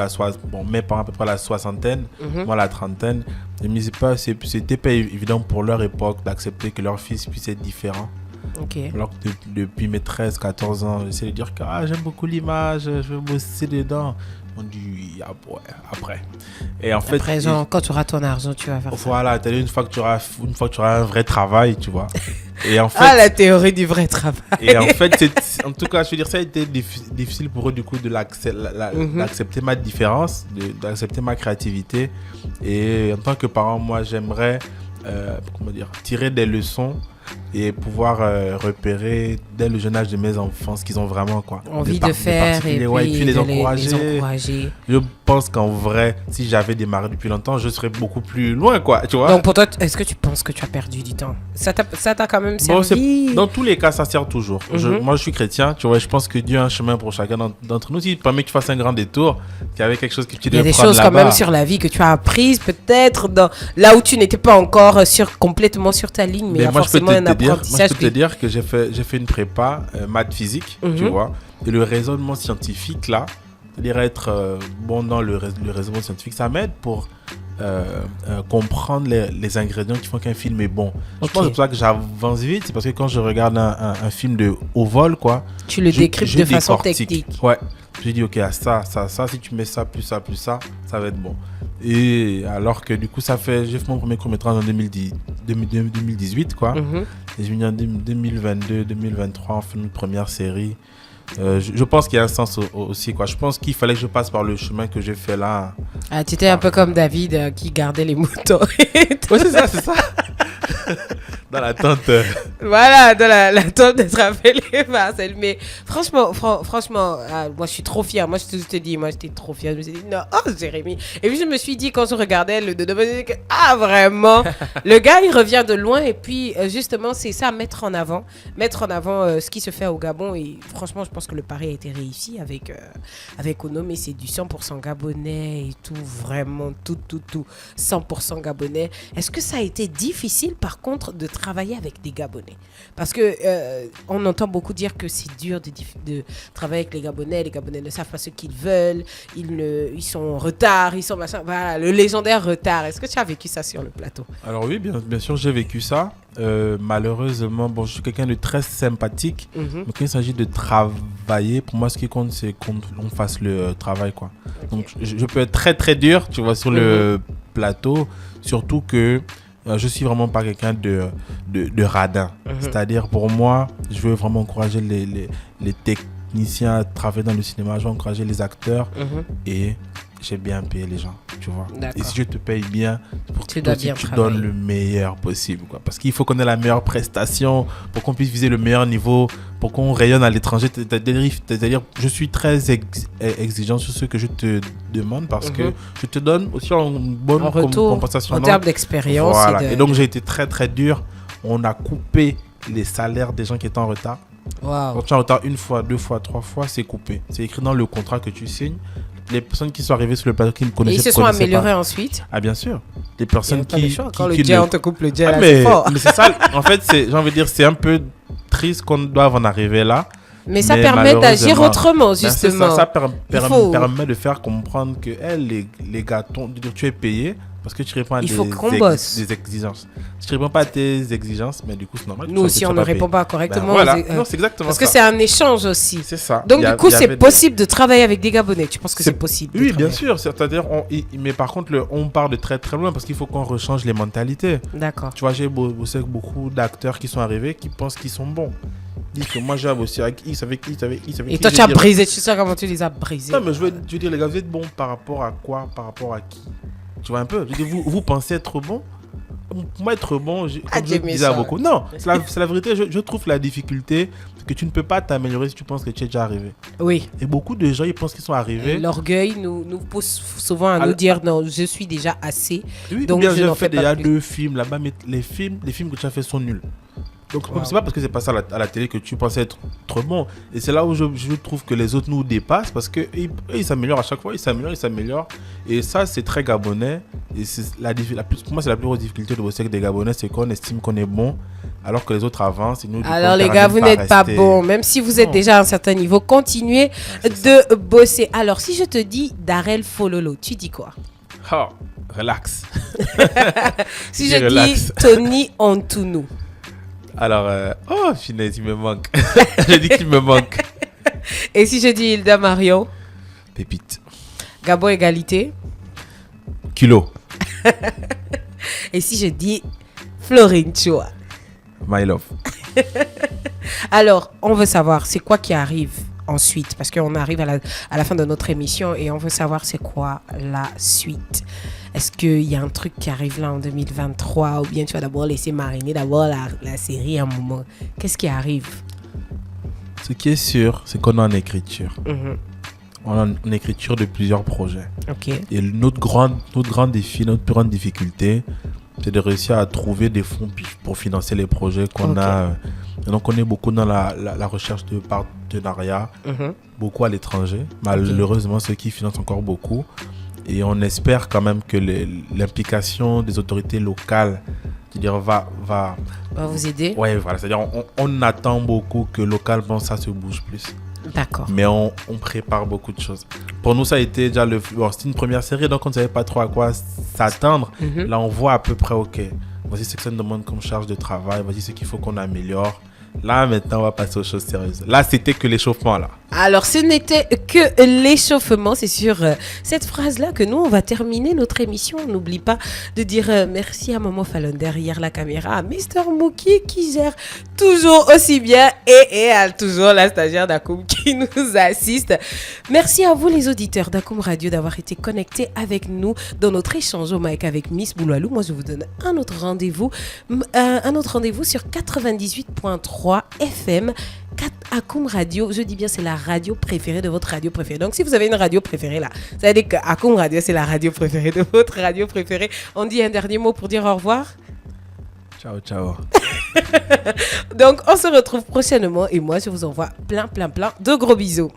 mes parents à peu près la soixantaine, moi la trentaine. Mais c'était pas évident pour leur époque d'accepter que leur fils puisse être différent. Alors que depuis mes 13-14 ans, j'essaie de dire que j'aime beaucoup l'image, je veux bosser dedans. On dit après. Et en fait, quand tu auras ton argent, tu vas faire ça. Voilà, une fois que tu auras un vrai travail, tu vois. Et en fait, la théorie du vrai travail. Et en fait, en tout cas, je veux dire, ça a été difficile pour eux du coup d'accepter ma différence, d'accepter ma créativité. Et en tant que parent, moi, j'aimerais tirer des leçons et pouvoir repérer dès le jeune âge de mes enfants ce qu'ils ont vraiment envie de faire et puis les de encourager. Je pense qu'en vrai, si j'avais démarré depuis longtemps, je serais beaucoup plus loin, tu vois. Donc pour toi, est-ce que tu penses que tu as perdu du temps? Ça t'a quand même servi? Dans tous les cas, ça sert toujours. Moi, je suis chrétien, tu vois, je pense que Dieu a un chemin pour chacun d'entre nous. S'il permet que tu fasses un grand détour, qu'il y avait quelque chose que tu devais prendre là-bas. Il y a des choses quand même sur la vie que tu as apprises, peut-être, là où tu n'étais pas encore complètement sur ta ligne, mais il y a forcément un apprentissage. Moi, je peux te dire que j'ai fait une prépa maths physique, tu vois, et le raisonnement scientifique, là, c'est-à-dire être bon dans le raisonnement scientifique, ça m'aide pour comprendre les ingrédients qui font qu'un film est bon. Je pense que c'est pour ça que j'avance vite, c'est parce que quand je regarde un film de haut vol, tu le décryptes de façon technique. Ouais, je dis ok, ça, si tu mets ça, plus ça, ça va être bon. Et alors que du coup, j'ai fait mon premier court-métrage en 2018, Et je viens en 2022, 2023, on fait une première série. Je pense qu'il y a un sens aussi, Je pense qu'il fallait que je passe par le chemin que j'ai fait là. Ah, tu étais un peu comme David qui gardait les moutons. Oui, c'est ça. Dans l'attente. Voilà, dans l'attente d'être appelé Marcel. Mais franchement, moi je suis trop fière. Moi je te dis, moi j'étais trop fière. Je me suis dit, non, Jérémy. Et puis je me suis dit, quand je regardais le dodo, vraiment, le gars il revient de loin. Et puis justement, c'est ça, mettre en avant ce qui se fait au Gabon. Et franchement, je pense que le pari a été réussi avec Ono, mais c'est du 100% gabonais et tout, vraiment, tout, 100% gabonais. Est-ce que ça a été difficile par contre de travailler avec des Gabonais? Parce que on entend beaucoup dire que c'est dur de travailler avec les Gabonais ne savent pas ce qu'ils veulent, ils sont en retard, ils sont machin, voilà, le légendaire retard. Est-ce que tu as vécu ça sur le plateau? Alors oui, bien sûr, j'ai vécu ça. Malheureusement, je suis quelqu'un de très sympathique, mais quand il s'agit de travailler, pour moi ce qui compte c'est qu'on fasse le travail, Okay. Donc je peux être très très dur, tu vois, sur le plateau, surtout que je suis vraiment pas quelqu'un de radin. C'est-à-dire, pour moi, je veux vraiment encourager les techniciens à travailler dans le cinéma, je veux encourager les acteurs et j'ai bien payé les gens, tu vois. D'accord. Et si je te paye bien, pour que tu donnes le meilleur possible, Parce qu'il faut qu'on ait la meilleure prestation pour qu'on puisse viser le meilleur niveau, pour qu'on rayonne à l'étranger. C'est-à-dire, je suis très exigeant sur ce que je te demande parce que je te donne aussi une bonne compensation. En termes d'expérience. Voilà. Et donc, j'ai été très, très dur. On a coupé les salaires des gens qui étaient en retard. Wow. Quand tu es en retard une fois, deux fois, trois fois, c'est coupé. C'est écrit dans le contrat que tu signes. Les personnes qui sont arrivées sur le plateau qui ne connaissaient pas. Et ils se sont améliorés ensuite. Ah, bien sûr. Les personnes quand le diable te coupe le diable, c'est fort. Mais c'est ça, en fait, j'ai envie de dire, c'est un peu triste qu'on doive en arriver là. Mais ça permet d'agir autrement, justement. Ça permet de faire comprendre que les gars, tu es payé parce que tu réponds à des exigences. Si tu ne réponds pas à tes exigences, mais du coup, c'est normal. Nous aussi, on ne répond pas correctement. Voilà. Non, c'est exactement parce ça. que c'est un échange aussi. C'est ça. Donc, du coup, c'est possible de travailler avec des Gabonais. Tu penses que c'est possible? Oui, bien sûr. C'est-à-dire, mais par contre, on part de très très loin parce qu'il faut qu'on rechange les mentalités. D'accord. Tu vois, j'ai bossé avec beaucoup d'acteurs qui sont arrivés qui pensent qu'ils sont bons. Ils disent que moi, j'ai bossé avec X, avec X. Et toi, tu as brisé. Tu sais comment tu les as brisés? Non, mais je veux dire, les gars, vous êtes bons par rapport à quoi? Par rapport à qui? Tu vois un peu, vous pensez être bon? Moi, être bon, je disais à beaucoup. Non, c'est la vérité. Je trouve la difficulté que tu ne peux pas t'améliorer si tu penses que tu es déjà arrivé. Oui. Et beaucoup de gens, ils pensent qu'ils sont arrivés. Et l'orgueil nous pousse souvent à nous dire non, je suis déjà assez. Oui, donc j'ai fait déjà 2 films là-bas, mais les films que tu as fait sont nuls. Donc, c'est pas parce que c'est pas ça à la télé que tu pensais être trop bon. Et c'est là où je trouve que les autres nous dépassent parce qu'ils s'améliorent à chaque fois, ils s'améliorent. Et ça, c'est très gabonais. Et pour moi, c'est la plus grosse difficulté de bosser avec des Gabonais, c'est qu'on estime qu'on est bon alors que les autres avancent. Et nous, alors, les gars, vous n'êtes pas bons. Même si vous êtes déjà à un certain niveau, continuez de bosser. Alors, si je te dis Darel Fololo, tu dis quoi? Oh, relax. Si je dis Tony Antounou. Alors, finesse, il me manque. J'ai dit qu'il me manque. Et si je dis Hilda Marion? Pépite. Gabon Égalité? Kilo. Et si je dis Florine Chua? My love. Alors, on veut savoir, c'est quoi qui arrive ensuite? Parce qu'on arrive à la fin de notre émission et on veut savoir c'est quoi la suite. Est-ce qu'il y a un truc qui arrive là en 2023 ou bien tu vas d'abord laisser mariner d'abord la série un moment? Qu'est-ce qui arrive? Ce qui est sûr, c'est qu'on est en écriture. Mhm. On est en écriture de plusieurs projets. Ok. Et notre grand défi, notre plus grande difficulté, c'est de réussir à trouver des fonds pour financer les projets qu'on a. Et donc, on est beaucoup dans la recherche de partenariats, beaucoup à l'étranger. Malheureusement, ceux qui financent encore beaucoup. Et on espère quand même que l'implication des autorités locales, c'est-à-dire va vous aider. Ouais, voilà. C'est-à-dire on attend beaucoup que localement ça se bouge plus. D'accord. Mais on prépare beaucoup de choses. Pour nous, ça a été déjà c'était une première série, donc on ne savait pas trop à quoi s'attendre. Là, on voit à peu près, ok, voici ce que ça nous demande comme charge de travail, voici ce qu'il faut qu'on améliore. Là, maintenant, on va passer aux choses sérieuses. Là, c'était que l'échauffement, là. Alors, ce n'était que l'échauffement. C'est sur cette phrase-là que nous, on va terminer notre émission. On n'oublie pas de dire merci à Maman Fallon derrière la caméra, à Mr. Mookie qui gère toujours aussi bien et à toujours la stagiaire d'Akoum qui nous assiste. Merci à vous, les auditeurs d'Akoum Radio, d'avoir été connectés avec nous dans notre échange au mic avec Miss Bouloalou. Moi, je vous donne un autre rendez-vous sur 98.3 FM. Akoum Radio, je dis bien, c'est la radio préférée de votre radio préférée. Donc, si vous avez une radio préférée là, ça veut dire qu'Akoum Radio, c'est la radio préférée de votre radio préférée. On dit un dernier mot pour dire au revoir. Ciao, ciao. Donc, on se retrouve prochainement et moi, je vous envoie plein de gros bisous.